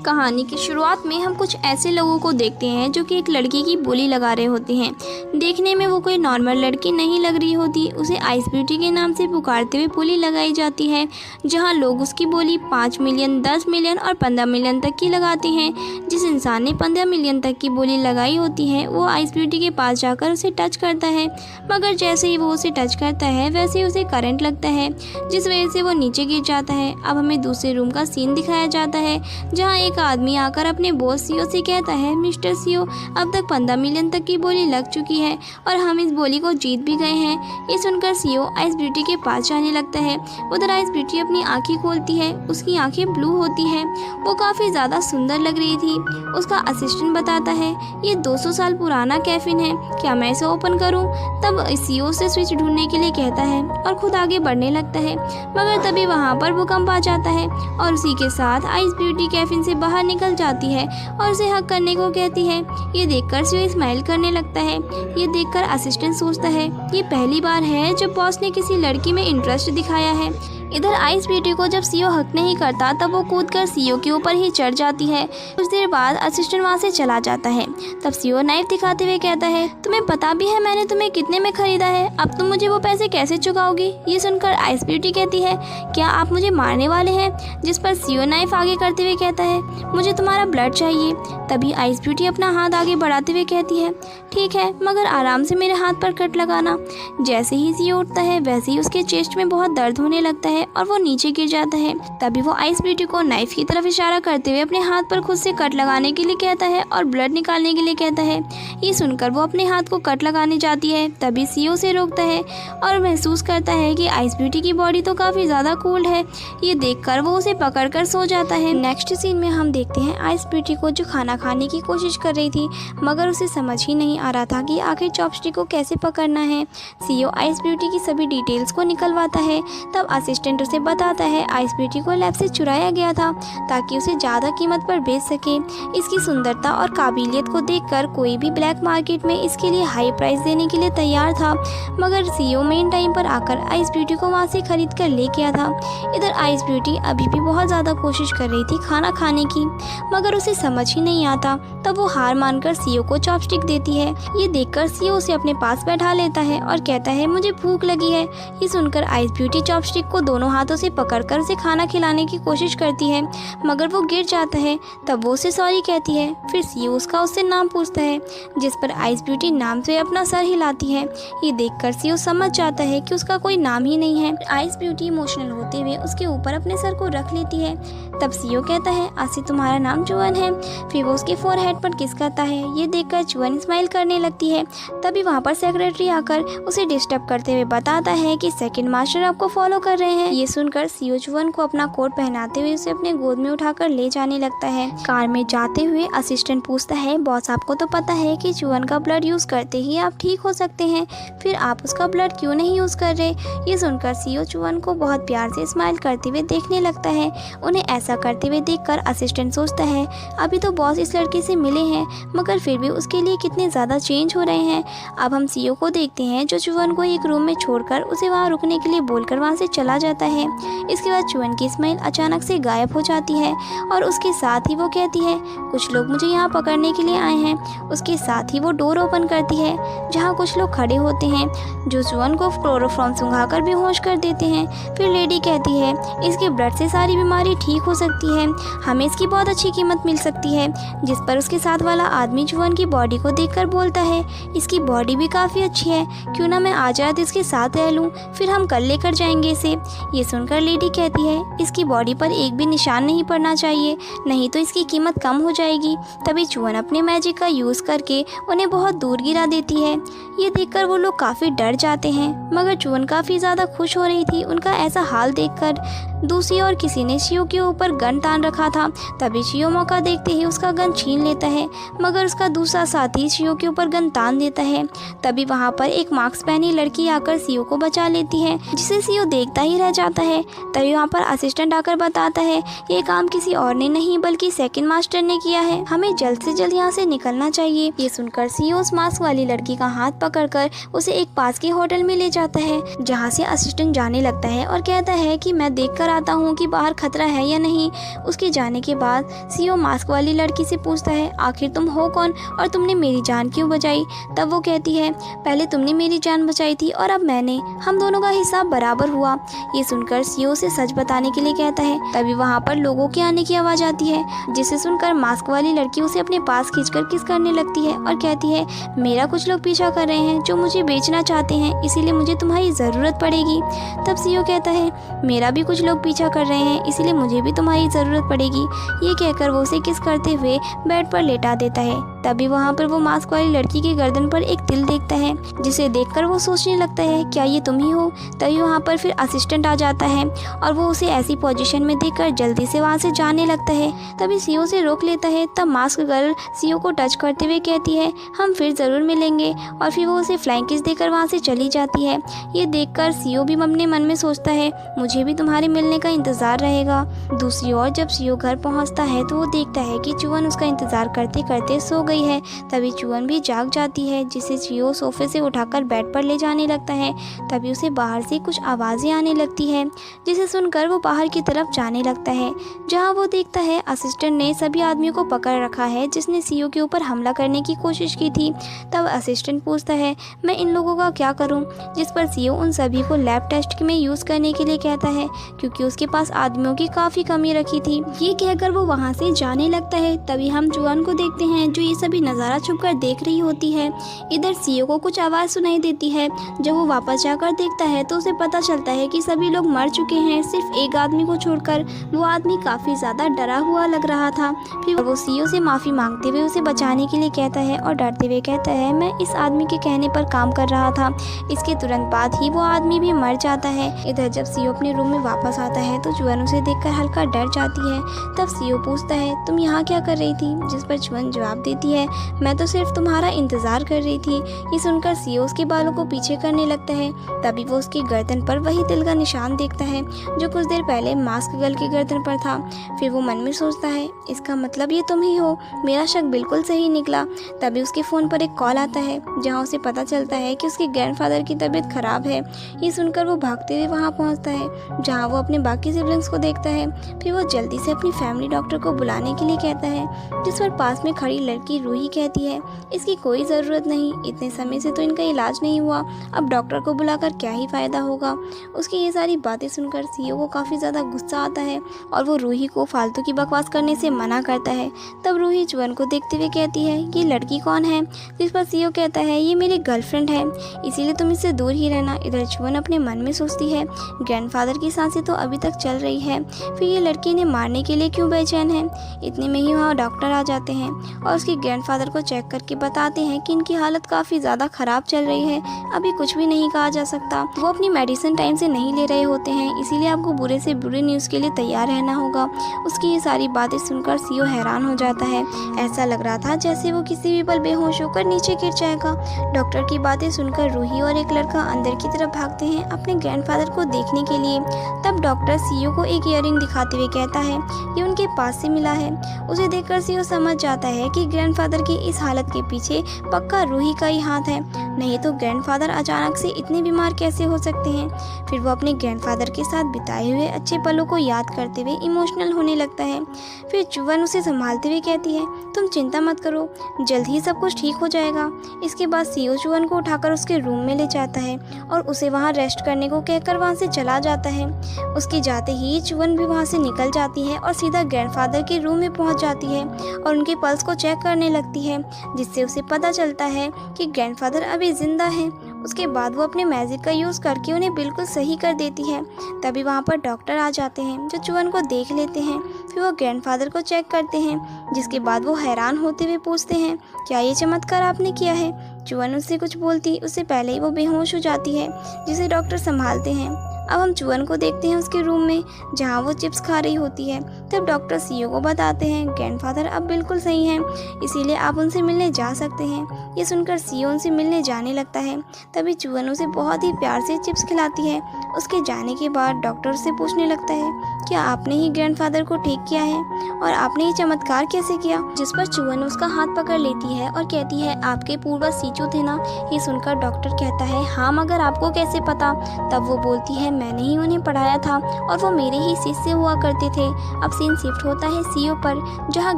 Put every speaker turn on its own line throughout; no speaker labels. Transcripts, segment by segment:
कहानी की शुरुआत में हम कुछ ऐसे लोगों को देखते हैं जो कि एक लड़की की बोली लगा रहे होते हैं। देखने में वो कोई नॉर्मल लड़की नहीं लग रही होती, उसे आइस ब्यूटी के नाम से पुकारते हुए बोली लगाई जाती है, जहां लोग उसकी बोली 5 मिलियन, 10 मिलियन और 15 मिलियन तक की लगाते हैं। जिस इंसान ने 15 मिलियन तक की बोली लगाई होती है वो आइस ब्यूटी के पास जाकर उसे टच करता है, मगर जैसे ही वो उसे टच करता है वैसे ही उसे करंट लगता है, जिस वजह से वो नीचे गिर जाता है। अब हमें दूसरे रूम का सीन दिखाया जाता है जहां एक आदमी आकर अपने बॉस सीओ से कहता है, मिस्टर सीओ, अब तक 15 मिलियन तक की बोली लग चुकी है और हम इस बोली को जीत भी गए हैं। ये सुनकर सीओ आइस ब्यूटी के पास जाने लगता है। उधर आइस ब्यूटी अपनी आंखें खोलती है, उसकी आंखें ब्लू होती हैं, वो काफ़ी ज़्यादा सुंदर लग रही थी। उसका असिस्टेंट बताता है, ये 200 साल पुराना कैफिन है, क्या मैं इसे ओपन करूं? तब सीओ से स्विच ढूंढने के लिए कहता है और खुद आगे बढ़ने लगता है, मगर तभी वहाँ पर भूकंप आ जाता है और उसी के साथ आइस ब्यूटी कैफिन से बाहर निकल जाती है और उसे हक करने को कहती है। ये देखकर सीओ स्माइल करने लगता है। ये देखकर असिस्टेंट सोचता है, ये पहली बार है जब बॉस ने किसी लड़की में इंटरेस्ट दिखाया है। इधर आइस ब्यूटी को जब सीओ हक नहीं करता तब वो कूदकर सीओ के ऊपर ही चढ़ जाती है। कुछ देर बाद असिस्टेंट वहाँ से चला जाता है। तब सीओ नाइफ दिखाते हुए कहता है, तुम्हें पता भी है मैंने तुम्हें कितने में खरीदा है, अब तुम मुझे वो पैसे कैसे चुकाओगी? ये सुनकर आइस ब्यूटी कहती है, क्या आप मुझे मारने वाले हैं? जिस पर सीओ नाइफ आगे करते हुए कहता है, मुझे तुम्हारा ब्लड चाहिए। तभी आइस ब्यूटी अपना हाथ आगे बढ़ाते हुए कहती है, ठीक है, मगर आराम से मेरे हाथ पर कट लगाना। जैसे ही सीओ उठता है वैसे ही उसके चेस्ट में बहुत दर्द होने लगता है और वो नीचे गिर जाता है। तभी वो आइस ब्यूटी को नाइफ की तरफ इशारा करते हुए अपने हाथ पर खुद से कट लगाने के लिए कहता है और ब्लड निकालने के लिए कहता है। ये सुनकर वो अपने हाथ को कट लगाने जाती है, तभी सीओ से रोकता है और महसूस करता है कि आइस ब्यूटी की बॉडी तो काफ़ी ज़्यादा कोल्ड है। ये देखकर वो उसे पकड़कर सो जाता है। नेक्स्ट सीन में हम देखते हैं आइस ब्यूटी को जो खाना खाने की कोशिश कर रही थी, मगर उसे समझ ही नहीं आ रहा था कि आखिर चॉपस्टिक को कैसे पकड़ना है। सीओ आइस ब्यूटी की सभी डिटेल्स को निकलवाता है। तब असिस्टेंट उसे बताता है आइस ब्यूटी को लैब से चुराया गया था ताकि उसे ज़्यादा कीमत पर बेच सके। इसकी सुंदरता और काबिलियत को देखकर कोई भी ब्लैक मार्केट में इसके लिए हाई प्राइस देने के लिए तैयार था, मगर सीओ मेन टाइम पर आकर आइस ब्यूटी को वहाँ से खरीद कर ले गया था। इधर आइस ब्यूटी अभी भी बहुत ज़्यादा कोशिश कर रही थी खाना खाने की, मगर उसे समझ ही नहीं आता। तब वो हार मानकर सीओ को चॉपस्टिक देती है। ये देखकर सीओ उसे अपने पास बैठा लेता है और कहता है, मुझे भूख लगी है। ये सुनकर आइस ब्यूटी चॉपस्टिक को दोनों हाथों से पकड़कर उसे खाना खिलाने की कोशिश करती है, मगर वो गिर जाता है। तब वो उसे सॉरी कहती है। फिर सीओ उससे नाम पूछता है, जिस पर आइस ब्यूटी नाम से अपना सर हिलाती है। ये देखकर सीओ समझ जाता है कि उसका कोई नाम ही नहीं है। आइस ब्यूटी इमोशनल होते हुए उसके ऊपर अपने सर को रख लेती है। तब सीओ कहता है, आज से तुम्हारा नाम चुवन है। फिर वो उसके फोरहेड पर किस करता है। ये देखकर चुवन स्माइल करने लगती है। तभी वहाँ पर सेक्रेटरी आकर उसे डिस्टर्ब करते हुए बताता है कि सेकंड मास्टर आपको फॉलो कर रहे हैं। ये सुनकर सीओ चुवन को अपना कोट पहनाते हुए उसे अपने गोद में उठाकर ले जाने लगता है। कार में जाते हुए असिस्टेंट पूछता है, बॉस आपको तो पता है कि चुवन का ब्लड यूज करते ही आप ठीक हो सकते हैं, फिर आप उसका ब्लड क्यों नहीं यूज कर रहे? ये सुनकर सीओ चुवन को बहुत प्यार से स्माइल करते हुए देखने लगता है। उन्हें ऐसा करते हुए देखकर असिस्टेंट सोचता है, अभी तो बॉस इस लड़के से मिले हैं, मगर फिर भी उसके लिए कितने ज़्यादा चेंज हो रहे हैं। अब हम सीओ को देखते हैं जो चुवन को एक रूम में छोड़कर उसे वहाँ रुकने के लिए बोलकर वहाँ से चला जाता है। इसके बाद चुवन की स्माइल अचानक से गायब हो जाती है और उसके साथ ही वो कहती है, कुछ लोग मुझे यहाँ पकड़ने के लिए आए हैं। उसके साथ ही वो डोर ओपन करती है जहाँ कुछ लोग खड़े होते हैं जो चुवन को क्लोरोफॉर्म सुंघाकर बेहोश कर देते हैं। फिर लेडी कहती है, इसके ब्लड से सारी बीमारी ठीक हो सकती है, हमें इसकी बहुत अच्छी कीमत मिल सकती है। जिस पर उसके साथ वाला आदमी चुवन की बॉडी को देखकर बोलता है, इसकी बॉडी भी काफ़ी अच्छी है, क्यों ना मैं आज रात इसके साथ रह लूँ, फिर हम कल लेकर जाएंगे इसे। ये सुनकर लेडी कहती है, इसकी बॉडी पर एक भी निशान नहीं पड़ना चाहिए, नहीं तो इसकी कीमत कम हो जाएगी। तभी चुवन अपने मैजिक का यूज़ करके उन्हें बहुत दूर गिरा देती है। ये देखकर वो लोग काफ़ी डर जाते हैं, मगर चुवन काफ़ी ज़्यादा खुश हो रही थी उनका ऐसा हाल देखकर। दूसरी ओर किसी ने शियो के ऊपर गन तान रखा था। तभी शियो मौका देखते ही उसका गन छीन लेता है, मगर उसका दूसरा साथी शियो के ऊपर गन तान देता है। तभी वहाँ पर एक मास्क पहनी लड़की आकर शियो को बचा लेती है, जिसे शियो देखता ही रह जाता है। तभी वहाँ पर असिस्टेंट आकर बताता है, ये काम किसी और ने नहीं बल्कि सेकंड मास्टर ने किया है, हमें जल्द से जल्द यहाँ से निकलना चाहिए। ये सुनकर शियो उस मास्क वाली लड़की का हाथ पकड़कर उसे एक पास के होटल में ले जाता है, जहाँ से असिस्टेंट जाने लगता है और कहता है कि मैं देखकर कर आता हूँ कि बाहर खतरा है या नहीं। उसके जाने के बाद सीओ मास्क वाली लड़की से पूछता है, आखिर तुम हो कौन और तुमने मेरी जान क्यों बचाई। तब वो कहती है, पहले तुमने मेरी जान बचाई थी और अब मैंने, हम दोनों का हिसाब बराबर हुआ। ये सुनकर सीओ से सच बताने के लिए कहता है। तभी वहाँ पर लोगों के आने की आवाज़ आती है, जिसे सुनकर मास्क वाली लड़की उसे अपने पास खींचकर किस करने लगती है और कहती है, मेरा कुछ लोग पीछा कर रहे हैं जो मुझे बेचना चाहते हैं, इसीलिए मुझे तुम्हारी ज़रूरत पड़ेगी। तब सीओ कहता है, मेरा भी कुछ लोग पीछा कर रहे हैं, इसीलिए मुझे भी तुम्हारी ज़रूरत पड़ेगी। ये कहकर वो उसे किस करते हुए बेड पर लेटा देता है। तभी वहाँ पर वो मास्क वाली लड़की के गर्दन पर एक तिल देखता है, जिसे देखकर वो सोचने लगता है, क्या ये तुम ही हो। तभी वहाँ पर फिर असिस्टेंट आ जाता है और वो उसे ऐसी पोजीशन में देखकर जल्दी से वहाँ से जाने लगता है। तभी सीओ से रोक लेता है। तब मास्क गर्ल सीओ को टच करते हुए कहती है, हम फिर ज़रूर मिलेंगे, और फिर वो उसे फ्लाइंग किस देकर वहाँ से चली जाती है। ये देखकर सीओ भी अपने मन में सोचता है, मुझे भी तुम्हारे मिलने का इंतज़ार रहेगा। दूसरी ओर जब सीओ घर पहुँचता है तो वो देखता है कि चुवन उसका इंतज़ार करते करते सो गई है। तभी चुवन भी जाग जाती है, जिसे सीओ सोफे से उठाकर बेड पर ले जाने लगता है। तभी उसे बाहर से कुछ आवाज़ें आने लगती है, जिसे सुनकर वो बाहर की तरफ जाने लगता है, जहाँ वो देखता है असिस्टेंट ने सभी आदमियों को पकड़ रखा है जिसने सीओ के ऊपर हमला करने की कोशिश की थी। तब असिस्टेंट पूछता है, मैं इन लोगों का क्या करूं? जिस पर सीओ उन सभी को लैब टेस्ट में यूज़ करने के लिए कहता है, क्योंकि उसके पास आदमियों की काफ़ी कमी रखी थी। ये कहकर वो वहाँ से जाने लगता है। तभी हम जुआन को देखते हैं, जो ये सभी नज़ारा छुपकर देख रही होती है। इधर सीओ को कुछ आवाज़ सुनाई देती है। जब वो वापस जाकर देखता है तो उसे पता चलता है कि सभी लोग मर चुके हैं, सिर्फ एक आदमी को छोड़कर। वो आदमी काफ़ी ज़्यादा डरा हुआ लग रहा था। फिर वो सीओ से माफ़ी मांगते हुए उसे बचाने के लिए कहता है और डरते हुए कहता है, मैं इस आदमी के कहने पर काम कर रहा था। इसके तुरंत बाद ही वो आदमी भी मर जाता है। इधर जब सीओ अपने रूम में वापस आता है तो चुवन उसे देखकर हल्का डर जाती है। तब सीओ पूछता है, तुम यहाँ क्या कर रही थी? जिस पर चुवन जवाब देती है, मैं तो सिर्फ तुम्हारा इंतज़ार कर रही थी। ये सुनकर सीओ उसके बालों को पीछे करने लगता है। तभी वो उसकी गर्दन पर वही तिल का निशान देखता है जो कुछ देर पहले मास्क गर्ल की गर्दन पर था। फिर वो मन में सोचता है, इसका मतलब ये तुम ही हो। मेरा शक बिल्कुल सही निकला। तभी उसके फ़ोन पर एक कॉल आता है, जहाँ उसे पता चलता है कि उसके ग्रैंडफादर की तबीयत खराब है। ये सुनकर वो भागते हुए वहाँ पहुँचता है, जहाँ वो अपने बाकी सिबलिंग्स को देखता है। फिर वो जल्दी से अपनी फैमिली डॉक्टर को बुलाने के लिए कहता है, जिस पर पास में खड़ी लड़की रूही कहती है, इसकी कोई ज़रूरत नहीं, इतने समय से तो इनका इलाज नहीं हुआ, अब डॉक्टर को बुलाकर क्या ही फ़ायदा होगा। उसकी ये सारी बातें सुनकर सीओ को काफ़ी ज़्यादा गुस्सा आता है और वो रूही को फालतू की बकवास करने से मना करता है। तब रूही चुवन को देखते हुए कहती है, ये लड़की कौन है? जिस पर सीओ कहता है, ये मेरी गर्लफ्रेंड है, इसीलिए तुम इससे दूर ही रहना। इधर चुवन अपने मन में सोचती है, ग्रैंडफादर की सांसें तो अभी तक चल रही है, फिर ये लड़की इन्हें मारने के लिए क्यों बेचैन है। इतने में ही वहाँ डॉक्टर आ जाते हैं और उसके ग्रैंडफादर को चेक करके बताते हैं कि इनकी हालत काफ़ी ज़्यादा ख़राब चल रही है, अभी कुछ भी नहीं कहा जा सकता। वो अपनी मेडिसिन टाइम से नहीं ले रहे होते हैं, इसीलिए आपको बुरे से बुरे न्यूज़ के लिए तैयार रहना होगा। उसकी ये सारी बातें सुनकर सीओ हैरान हो जाता है। ऐसा लग रहा था जैसे वो किसी भी पल बेहोश होकर नीचे गिर जाएगा। डॉक्टर की बातें सुनकर रूही और एक लड़का अंदर की तरफ भागते हैं अपने ग्रैंडफादर को देखने के लिए। तब डॉक्टर सीओ को एक ईयररिंग दिखाते हुए कहता है, ये उनके पास से मिला है। उसे देखकर सीओ समझ जाता है कि ग्रैंडफादर की इस हालत के पीछे पक्का रूही का ही हाथ है, नहीं तो ग्रैंडफादर अचानक से इतने बीमार कैसे हो सकते हैं। फिर वो अपने ग्रैंडफादर के साथ बिताए हुए अच्छे पलों को याद करते हुए इमोशनल होने लगता है। फिर चुवन उसे संभालते हुए कहती है, तुम चिंता मत करो, जल्द ही सब कुछ ठीक हो जाएगा। इसके बाद सीओ चुवन को उठाकर उसके रूम में ले जाता है और उसे वहाँ रेस्ट करने को कहकर वहाँ से चला जाता है। उसके जाते ही चुवन भी वहाँ से निकल जाती है और सीधा ग्रैंडफादर के रूम में पहुँच जाती है और उनके पल्स को चेक करने लगती है, जिससे उसे पता चलता है कि ग्रैंडफादर अभी जिंदा है। उसके बाद वो अपने मैजिक का यूज़ करके उन्हें बिल्कुल सही कर देती है। तभी वहाँ पर डॉक्टर आ जाते हैं जो चुवन को देख लेते हैं। फिर वो ग्रैंडफादर को चेक करते हैं, जिसके बाद वो हैरान होते हुए पूछते हैं, क्या ये चमत्कार आपने किया है? चुवन उससे कुछ बोलती उससे पहले ही वो बेहोश हो जाती है, जिसे डॉक्टर संभालते हैं। अब हम चुवन को देखते हैं उसके रूम में, जहाँ वो चिप्स खा रही होती है। तब डॉक्टर सीओ को बताते हैं, ग्रैंडफादर अब बिल्कुल सही हैं, इसीलिए आप उनसे मिलने जा सकते हैं। ये सुनकर सीओ उनसे मिलने जाने लगता है। तभी चुवन उसे बहुत ही प्यार से चिप्स खिलाती है। उसके जाने के बाद डॉक्टर से पूछने लगता है, क्या आपने ही ग्रैंडफादर को ठीक किया है और आपने ये चमत्कार कैसे किया? जिस पर चुवन उसका हाथ पकड़ लेती है और कहती है आपके पूर्वज सीचू थे ना। ये सुनकर डॉक्टर कहता है हाँ, मगर आपको कैसे पता? तब वो बोलती है मैंने ही उन्हें पढ़ाया था और वो मेरे ही शिष्य हुआ करते थे। अब सीन शिफ्ट होता है सीओ पर, जहाँ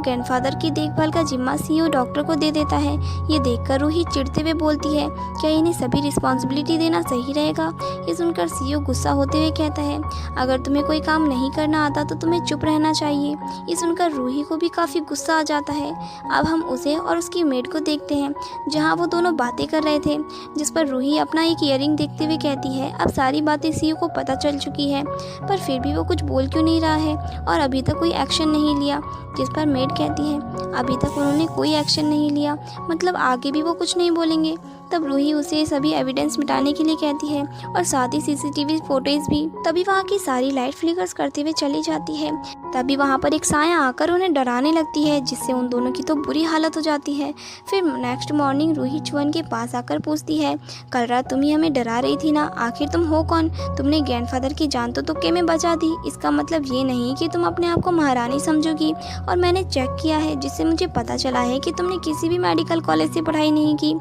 ग्रैंडफादर की देखभाल का जिम्मा सीओ डॉक्टर को दे देता है। ये देखकर रूही चिढ़ते हुए बोलती है क्या इन्हें सभी रिस्पॉन्सिबिलिटी देना सही रहेगा? ये सुनकर सीओ गुस्सा होते हुए कहता है अगर तुम्हें कोई काम नहीं करना आता तो तुम्हें चुप रहना चाहिए। ये सुनकर रूही को भी काफ़ी गुस्सा आ जाता है। अब हम उसे और उसकी मेड को देखते हैं, जहाँ वो दोनों बातें कर रहे थे, जिस पर रूही अपना एक ईयरिंग देखते हुए कहती है अब सारी बातें सीओ को पता चल चुकी है, पर फिर भी वो कुछ बोल क्यों नहीं रहा है और अभी तक कोई एक्शन नहीं लिया। जिस पर मेड कहती है अभी तक उन्होंने कोई एक्शन नहीं लिया, मतलब आगे भी वो कुछ नहीं बोलेंगे। तब रूही उसे सभी एविडेंस मिटाने के लिए कहती है और साथ ही सीसीटीवी फुटेज भी। तभी वहाँ की सारी लाइट फ्लिकर्स करते हुए चली जाती है। तभी वहाँ पर एक साया आकर उन्हें डराने लगती है, जिससे उन दोनों की तो बुरी हालत हो जाती है। फिर नेक्स्ट मॉर्निंग रूही चुवन के पास आकर पूछती है कल रात तुम ही हमें डरा रही थी ना, आखिर तुम हो कौन? तुमने ग्रैंडफादर की जान तो तुक्के में बचा दी, इसका मतलब ये नहीं कि तुम अपने आप को महारानी समझोगी। और मैंने चेक किया है जिससे मुझे पता चला है कि तुमने किसी भी मेडिकल कॉलेज से पढ़ाई नहीं की।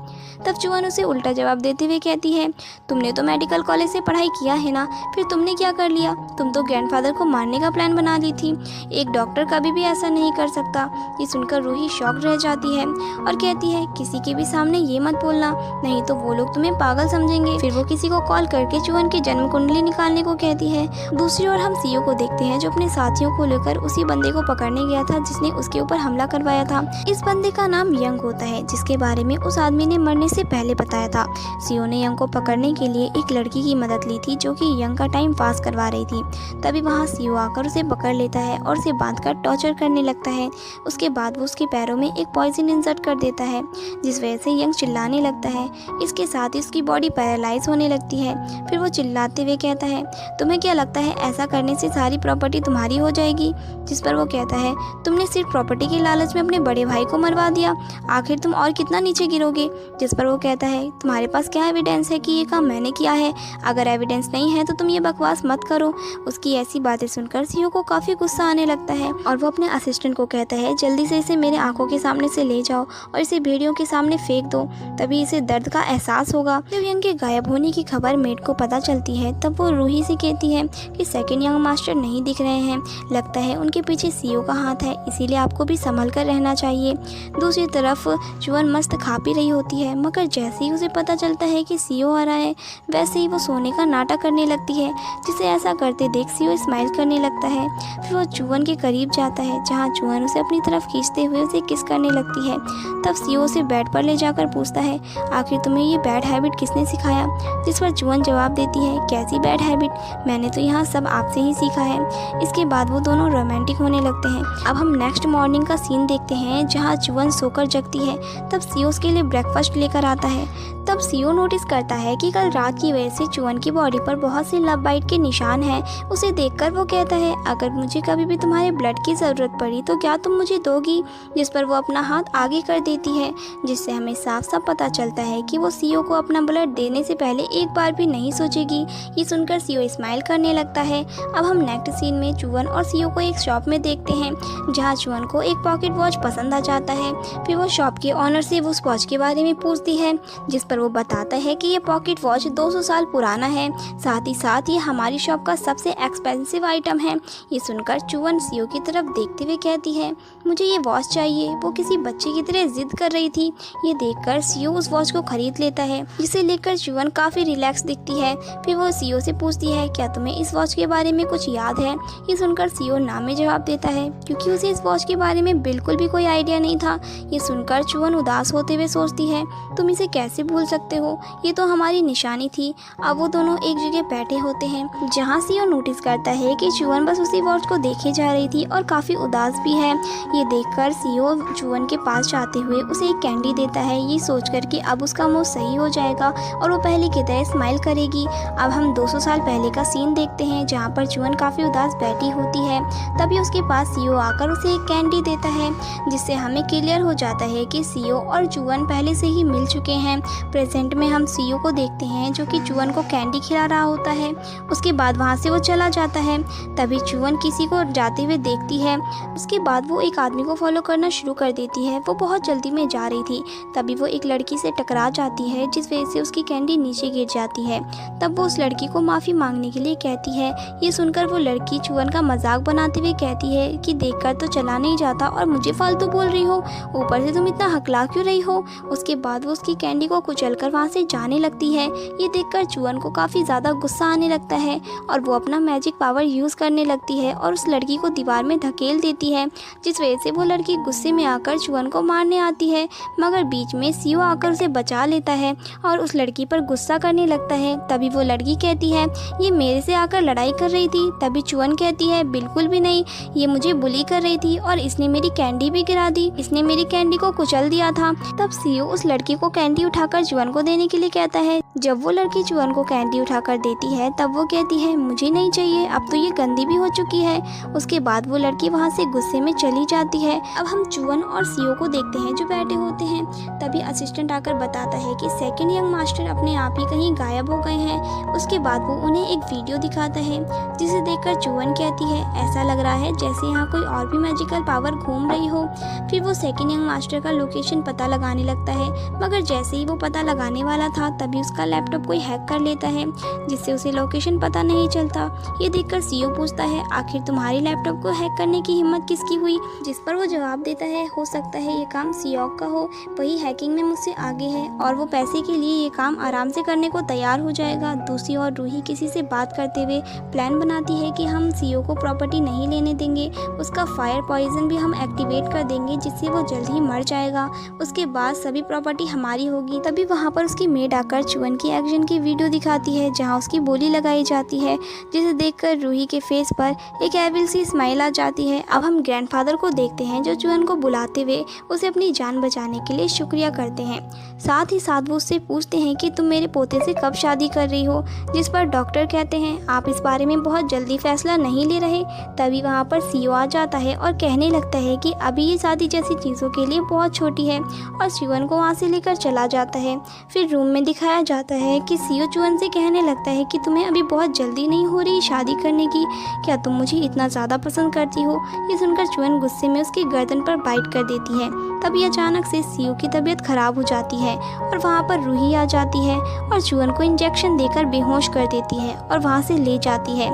तब चुवन उसे उल्टा जवाब देते हुए कहती है तुमने तो मेडिकल कॉलेज से पढ़ाई किया है ना, फिर तुमने क्या कर लिया? तुम तो ग्रैंडफादर को मारने का प्लान बना ली थी। एक डॉक्टर कभी भी ऐसा नहीं कर सकता। ये सुनकर रूही शॉक रह जाती है और कहती है किसी के भी सामने ये मत बोलना, नहीं तो वो लोग तुम्हें पागल समझेंगे। फिर वो किसी को कॉल करके चुवन की जन्म कुंडली निकालने को कहती है। दूसरी ओर हम सीओ को देखते हैं जो अपने साथियों को लेकर उसी बंदे को पकड़ने गया था जिसने उसके ऊपर हमला करवाया था। इस बंदे का नाम यंग होता है, जिसके बारे में उस आदमी ने मरने से पहले बताया था। सीओ ने यंग को पकड़ने के लिए एक लड़की की मदद ली थी जो कि यंग का टाइम पास करवा रही थी। तभी वहाँ सीओ आकर उसे पकड़ लेता है और उसे बांधकर टॉर्चर करने लगता है। उसके बाद वो उसके पैरों में एक पॉइजन इंसर्ट कर देता है, जिस वजह से यंग चिल्लाने लगता है। इसके साथ ही उसकी बॉडी पैरालाइज होने लगती है। फिर वो चिल्लाते हुए कहता है तुम्हें क्या लगता है ऐसा करने से सारी प्रॉपर्टी तुम्हारी हो जाएगी? जिस पर वो कहता है तुमने सिर्फ प्रॉपर्टी के लालच में अपने बड़े भाई को मरवा दिया, आखिर तुम और कितना नीचे गिरोगे? जिस पर वो कहता है तुम्हारे पास क्या एविडेंस है कि ये काम मैंने किया है? अगर एविडेंस नहीं है तो तुम ये बकवास मत करो। उसकी ऐसी बातें सुनकर सीओ को काफ़ी गुस्सा आने लगता है और वो अपने असिस्टेंट को कहता है जल्दी से इसे मेरे आंखों के सामने से ले जाओ और इसे भेड़ियों के सामने फेंक दो, तभी इसे दर्द का एहसास होगा। जब यंग के गायब होने की खबर मेड को पता चलती है तब वो रूही से कहती है कि सेकंड यंग मास्टर नहीं दिख रहे हैं, लगता है उनके पीछे सीओ का हाथ है, इसीलिए आपको भी संभल कर रहना चाहिए। दूसरी तरफ चुवन मस्त खा पी रही होती है, मगर जैसे ही उसे पता चलता है कि सीओ आ रहा है वैसे ही वो सोने का नाटक करने लगती है, जिसे ऐसा करते देख सीओ स्माइल करने लगता है। फिर वो चुवन के करीब जाता है, जहाँ चुवन उसे अपनी तरफ खींचते हुए उसे किस करने लगती है। तब सीओ उसे बेड पर ले जाकर पूछता है आखिर तुम्हें ये बैड हैबिट किसने सिखाया? जिस पर चुवन जवाब देती है कैसी बैड हैबिट, मैंने तो यहाँ सब आपसे ही सीखा है। इसके बाद वो दोनों रोमांटिक होने लगते हैं। अब हम नेक्स्ट मॉर्निंग का सीन देखते हैं, जहाँ चुवन सोकर जगती है। तब सीओ उसके लिए ब्रेकफास्ट लेकर आता है। तब सीओ नोटिस करता है कि कल रात की वजह से चुवन की बॉडी पर बहुत से लव बाइट के निशान हैं। उसे देखकर वो कहता है अगर मुझे कभी भी तुम्हारे ब्लड की ज़रूरत पड़ी तो क्या तुम मुझे दोगी? जिस पर वो अपना हाथ आगे कर देती है, जिससे हमें साफ साफ पता चलता है कि वो सीओ को अपना ब्लड देने से पहले एक बार भी नहीं सोचेगी। ये सुनकर सीओ स्माइल करने लगता है। अब हम नेक्स्ट सीन में चुवन और सीओ को एक शॉप में देखते हैं, जहाँ चुवन को एक पॉकेट वॉच पसंद आ जाता है। फिर वो शॉप के ऑनर से उस वॉच के बारे में पूछती है, जिस पर वो बताता है कि ये पॉकेट वॉच 200 साल पुराना है, साथ ही साथ ये हमारी शॉप का सबसे एक्सपेंसिव आइटम है। ये सुनकर चुवन सीओ की तरफ देखते हुए कहती है मुझे ये वॉच चाहिए। वो किसी बच्चे की तरह जिद कर रही थी। ये देखकर सीओ उस वॉच को खरीद लेता है, जिसे लेकर चुवन काफ़ी रिलैक्स दिखती है। फिर वो सीओ से पूछती है क्या तुम्हें इस वॉच के बारे में कुछ याद है? ये सुनकर सीओ ना में जवाब देता है, क्योंकि उसे इस वॉच के बारे में बिल्कुल भी कोई आइडिया नहीं था। ये सुनकर चुवन उदास होते हुए सोचती है तुम इसे कैसे भूल सकते हो, ये तो हमारी निशानी थी। अब वो दोनों एक जगह बैठे होते हैं, जहाँ सीओ नोटिस करता है कि चुवन बस उसी वॉच को देखे जा रही थी और काफ़ी उदास भी है। ये देखकर सीओ चुवन के पास जाते हुए उसे एक कैंडी देता है, ये सोचकर कि अब उसका मुंह सही हो जाएगा और वो पहले की तरह स्माइल करेगी। अब हम 200 साल पहले का सीन देखते हैं, जहाँ पर चुवन काफ़ी उदास बैठी होती है। तभी उसके पास सीओ आकर उसे एक कैंडी देता है, जिससे हमें क्लियर हो जाता है कि सीओ और चुवन पहले से ही मिल चुके हैं। प्रेजेंट में हम सीओ को देखते हैं जो कि चुअन को कैंडी खिला रहा होता है। उसके बाद वहाँ से वो चला जाता है। तभी चुअन किसी को जाते हुए देखती है। उसके बाद वो एक आदमी को फॉलो करना शुरू कर देती है। वो बहुत जल्दी में जा रही थी, तभी वो एक लड़की से टकरा जाती है जिस वजह से उसकी कैंडी नीचे गिर जाती है। तब वो उस लड़की को माफ़ी मांगने के लिए कहती है। ये सुनकर वो लड़की चुअन का मजाक बनाते हुए कहती है कि देखकर तो चला नहीं जाता और मुझे फालतू बोल रही हो, ऊपर से तुम इतना हकला क्यों रही हो। उसके बाद वो उसकी कैंडी को कुचलकर वहाँ से जाने लगती है। ये देखकर चुअन को काफ़ी ज़्यादा गुस्सा आने लगता है और वो अपना मैजिक पावर यूज़ करने लगती है और उस लड़की को दीवार में धकेल देती है, जिस वजह से वो लड़की गुस्से में आकर चुअन को मारने आती है। मगर बीच में सीओ आकर उसे बचा लेता है और उस लड़की पर गुस्सा करने लगता है। तभी वो लड़की कहती है ये मेरे से आकर लड़ाई कर रही थी। तभी चुअन कहती है बिल्कुल भी नहीं, ये मुझे बुली कर रही थी और इसने मेरी कैंडी भी गिरा दी, इसने मेरी कैंडी को कुचल दिया था। तब सीओ उस लड़की को कैंडी उठाकर चुअन को देने के लिए कहता है। जब वो लड़की चुअन को कैंडी उठाकर देती है तब वो कहती है मुझे नहीं चाहिए, अब तो ये गंदी भी हो चुकी है। उसके बाद वो लड़की वहाँ से गुस्से में चली जाती है। अब हम चुअन और सीओ को देखते हैं जो बैठे होते हैं। तभी असिस्टेंट आकर बताता है कि सेकंड यंग मास्टर अपने आप ही कहीं गायब हो गए हैं। उसके बाद वो उन्हें एक वीडियो दिखाता है जिसे देखकर चुअन कहती है ऐसा लग रहा है जैसे यहाँ कोई और भी मैजिकल पावर घूम रही हो। फिर वो सेकंड यंग मास्टर का लोकेशन पता लगाने लगता है, मगर जैसे ही वो पता लगाने वाला था तभी उसका लैपटॉप कोई हैक कर लेता है जिससे उसे लोकेशन पता नहीं चलता। ये देखकर सीओ पूछता है आखिर तुम्हारी लैपटॉप को हैक करने की हिम्मत किसकी हुई, जिस पर वो जवाब देता है हो सकता है ये काम सियोक का हो, वही हैकिंग में मुझसे आगे है और वो पैसे के लिए ये काम आराम से करने को तैयार हो जाएगा। दूसरी ओर रूही किसी से बात करते हुए प्लान बनाती है कि हम सीओ को प्रॉपर्टी नहीं लेने देंगे, उसका फायर पॉइजन भी हम एक्टिवेट कर देंगे जिससे वो जल्द ही मर जाएगा। उसके बाद सभी प्रॉपर्टी हमारी होगी। तभी वहाँ पर उसकी मेड आकर चुअन की एक्शन की वीडियो दिखाती है जहाँ उसकी बोली लगाई जाती है, जिसे देखकर रूही के फेस पर एक एविल सी स्माइल आ जाती है। अब हम ग्रैंडफादर को देखते हैं जो चुअन को बुलाते हुए उसे अपनी जान बचाने के लिए शुक्रिया करते हैं। साथ ही साथ वो उससे पूछते हैं कि तुम मेरे पोते से कब शादी कर रही हो, जिस पर डॉक्टर कहते हैं आप इस बारे में बहुत जल्दी फैसला नहीं ले रहे। तभी वहाँ पर सीओ आ जाता है और कहने लगता है कि अभी ये शादी जैसी चीज़ों के लिए बहुत छोटी है और चुअन को वहाँ से लेकर चला जाता है। फिर रूम में दिखाया जाता है कि सीओ चुअन से कहने लगता है कि तुम्हें अभी बहुत जल्दी नहीं हो रही शादी करने की, क्या तुम मुझे इतना ज़्यादा पसंद करती हो। ये सुनकर चुअन गुस्से में उसकी गर्दन पर बाइट कर देती है। तभी अचानक से सीओ की तबीयत खराब हो जाती है और वहाँ पर रूही आ जाती है और चुअन को इंजेक्शन देकर बेहोश कर देती है और वहाँ से ले जाती है।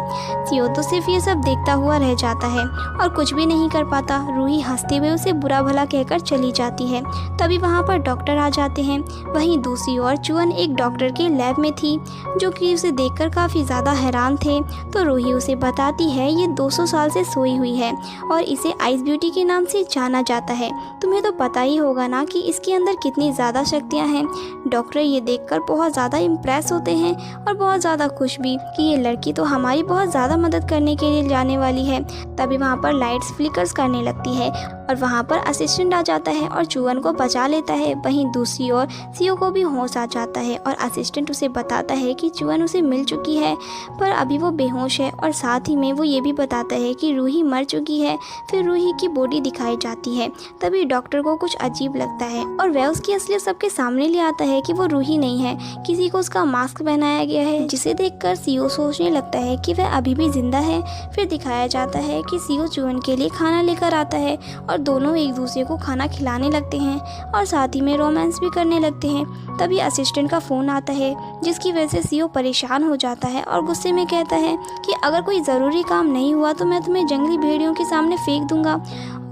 सीओ तो सिर्फ ये सब देखता हुआ रह जाता है और कुछ भी नहीं कर पाता। रूही हंसते हुए उसे बुरा भला कहकर चली जाती है। तभी वहाँ पर डॉक्टर आ जाते हैं। वहीं दूसरी ओर चुअन एक डॉक्टर के लैब में थी जो कि उसे देखकर काफ़ी ज़्यादा हैरान थे। तो रूही उसे बताती है ये 200 साल से सोई हुई है और इसे आइस ब्यूटी के नाम से जाना जाता है। तुम्हें तो पता ही होगा ना कि इसके अंदर कितनी ज़्यादा शक्तियाँ हैं। डॉक्टर ये देखकर बहुत ज़्यादा इम्प्रेस होते हैं और बहुत ज़्यादा खुश भी कि ये लड़की तो हमारी बहुत ज़्यादा मदद करने के लिए जाने वाली है। तभी वहाँ पर लाइट्स फ्लिकर्स करने लगती है और वहाँ पर असिस्टेंट आ जाता है और चुअन को बचा लेता है। वहीं दूसरी ओर सीओ को भी होश आ जाता है और असिस्टेंट उसे बताता है कि चुअन उसे मिल चुकी है पर अभी वो बेहोश है और साथ ही में वो ये भी बताता है कि रूही मर चुकी है। फिर रूही की बॉडी दिखाई जाती है। तभी डॉक्टर को कुछ अजीब लगता है और वह उसकी असलियत सबके सामने ले आता है कि वो रूही नहीं है, किसी को उसका मास्क पहनाया गया है, जिसे देखकर सीओ सोचने लगता है कि वह अभी भी जिंदा है। फिर दिखाया जाता है कि सीओ चुअन के लिए खाना लेकर आता है और दोनों एक दूसरे को खाना खिलाने लगते हैं और साथ ही में रोमांस भी करने लगते हैं। तभी असिस्टेंट का फ़ोन आता है जिसकी वजह से सीओ परेशान हो जाता है और गुस्से में कहता है कि अगर कोई ज़रूरी काम नहीं हुआ तो मैं तुम्हें जंगली भेड़ियों के सामने फेंक दूंगा।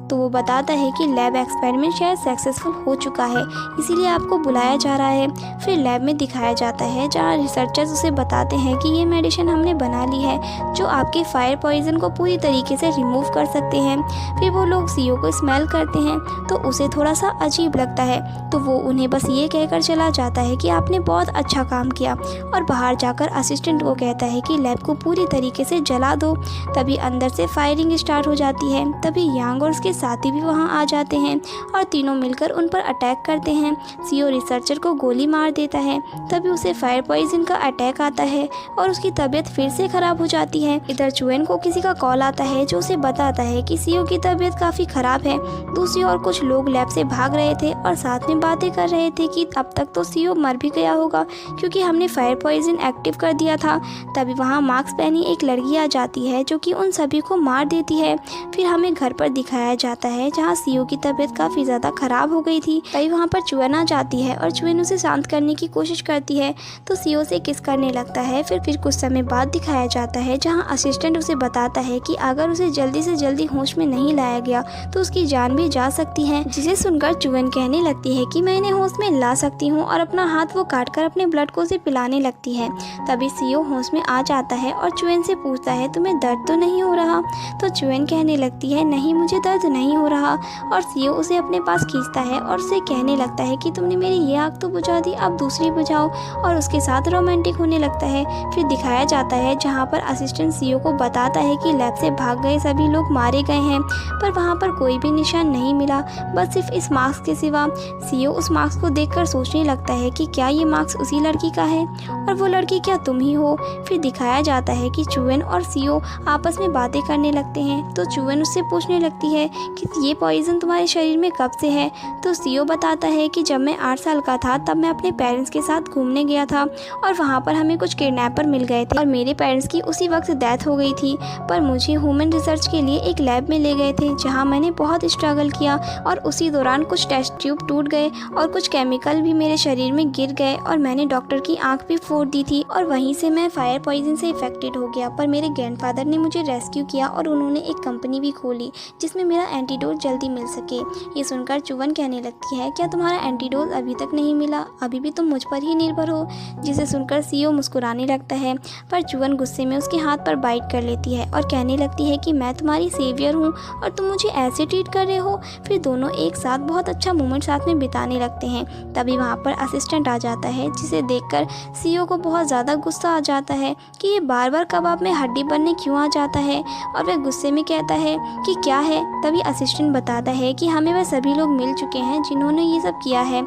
तो वो बताता है कि लैब एक्सपेरिमेंट शायद सक्सेसफुल हो चुका है, इसीलिए आपको बुलाया जा रहा है। फिर लैब में दिखाया जाता है जहाँ रिसर्चर्स उसे बताते हैं कि ये मेडिसिन हमने बना ली है जो आपके फायर पॉइजन को पूरी तरीके से रिमूव कर सकते हैं। फिर वो लोग सीओ को स्मेल करते हैं तो उसे थोड़ा सा अजीब लगता है, तो वो उन्हें बस ये कहकर चला जाता है कि आपने बहुत अच्छा काम किया और बाहर जाकर असिस्टेंट को कहता है कि लैब को पूरी तरीके से जला दो। तभी अंदर से फायरिंग स्टार्ट हो जाती है। तभी यांग और उसके साथी भी वहां आ जाते हैं और तीनों मिलकर उन पर अटैक करते हैं। सीओ रिसर्चर को गोली मार देता है। तभी उसे फायर पॉइजन का अटैक आता है और उसकी तबीयत फिर से खराब हो जाती है। इधर चुएन को किसी का कॉल आता है जो उसे बताता है कि सीओ की तबीयत काफ़ी ख़राब है। दूसरी ओर कुछ कुछ लोग लैब से भाग रहे थे और साथ में बातें कर रहे थे कि अब तक तो सीईओ मर भी गया होगा क्योंकि हमने फायर पॉइजन एक्टिव कर दिया था। तभी वहाँ मास्क पहनी एक लड़की आ जाती है जो कि उन सभी को मार देती है। फिर हमें घर पर दिखाया जाता है जहाँ सीईओ की तबीयत काफ़ी ज़्यादा ख़राब हो गई थी। तभी वहाँ पर चुअन आ जाती है और चुअन उसे शांत करने की कोशिश करती है तो सीईओ से किस करने लगता है। फिर कुछ समय बाद दिखाया जाता है जहाँ असिस्टेंट उसे बताता है कि अगर उसे जल्दी से जल्दी होश में नहीं लाया गया तो उसकी जान भी जा सकती है। जिसे सुनकर चुअन कहने लगती है कि मैं इन्हें होश में ला सकती हूँ और अपना हाथ वो काटकर अपने ब्लड को उसे पिलाने लगती है। तभी सीईओ होश में आ जाता है और चुअन से पूछता है तुम्हें दर्द तो नहीं हो रहा। तो चुअन कहने लगती है नहीं मुझे दर्द नहीं हो रहा। और सीईओ उसे अपने पास खींचता है और उसे कहने लगता है कि तुमने मेरी ये आग तो बुझा दी, अब दूसरी बुझाओ, और उसके साथ रोमांटिक होने लगता है। फिर दिखाया जाता है जहाँ पर असिस्टेंट सीईओ को बताता है कि लैब से भाग गए सभी लोग मारे गए हैं, पर वहाँ पर कोई भी निशान नहीं मिला, बस सिर्फ इस मास्क के सिवा। सीईओ उस मास्क को देखकर सोचने लगता है कि क्या ये मास्क उसी लड़की का है और वो लड़की क्या तुम ही हो। फिर दिखाया जाता है कि चुअन और सीईओ आपस में बातें करने लगते हैं तो चुअन उससे पूछने लगती है कि ये पॉइजन तुम्हारे शरीर में कब से है। तो सीईओ बताता है कि जब मैं 8 साल का था तब मैं अपने पेरेंट्स के साथ घूमने गया था और वहाँ पर हमें कुछ किडनैपर मिल गए थे और मेरे पेरेंट्स की उसी वक्त डेथ हो गई थी, पर मुझे ह्यूमन रिसर्च के लिए एक लैब में ले गए थे जहाँ मैंने बहुत स्ट्रगल किया और उसी दौरान कुछ टेस्ट ट्यूब टूट गए और कुछ केमिकल भी मेरे शरीर में गिर गए और मैंने डॉक्टर की आंख भी फोड़ दी थी और वहीं से मैं फायर पॉइजन से इफेक्टेड हो गया। पर मेरे ग्रैंडफादर ने मुझे रेस्क्यू किया और उन्होंने एक कंपनी भी खोली जिसमें मेरा एंटीडोट जल्दी मिल सके। ये सुनकर चुअन कहने लगती है क्या तुम्हारा एंटीडोट अभी तक नहीं मिला, अभी भी तुम मुझ पर ही निर्भर हो। जिसे सुनकर सीईओ मुस्कुराने लगता है, पर चुअन गुस्से में उसके हाथ पर बाइट कर लेती है और कहने लगती है कि मैं तुम्हारी सेवियर हूँ और तुम मुझे ऐसे ट्रीट कर रहे हो। फिर दोनों एक साथ बहुत अच्छा मोमेंट साथ में बिताने लगते हैं। तभी वहाँ पर असिस्टेंट आ जाता है जिसे देखकर सीईओ को बहुत ज़्यादा गुस्सा आ जाता है कि ये बार बार कबाब में हड्डी बनने क्यों आ जाता है और वह गुस्से में कहता है कि क्या है। तभी असिस्टेंट बताता है कि हमें वह सभी लोग मिल चुके हैं जिन्होंने ये सब किया है।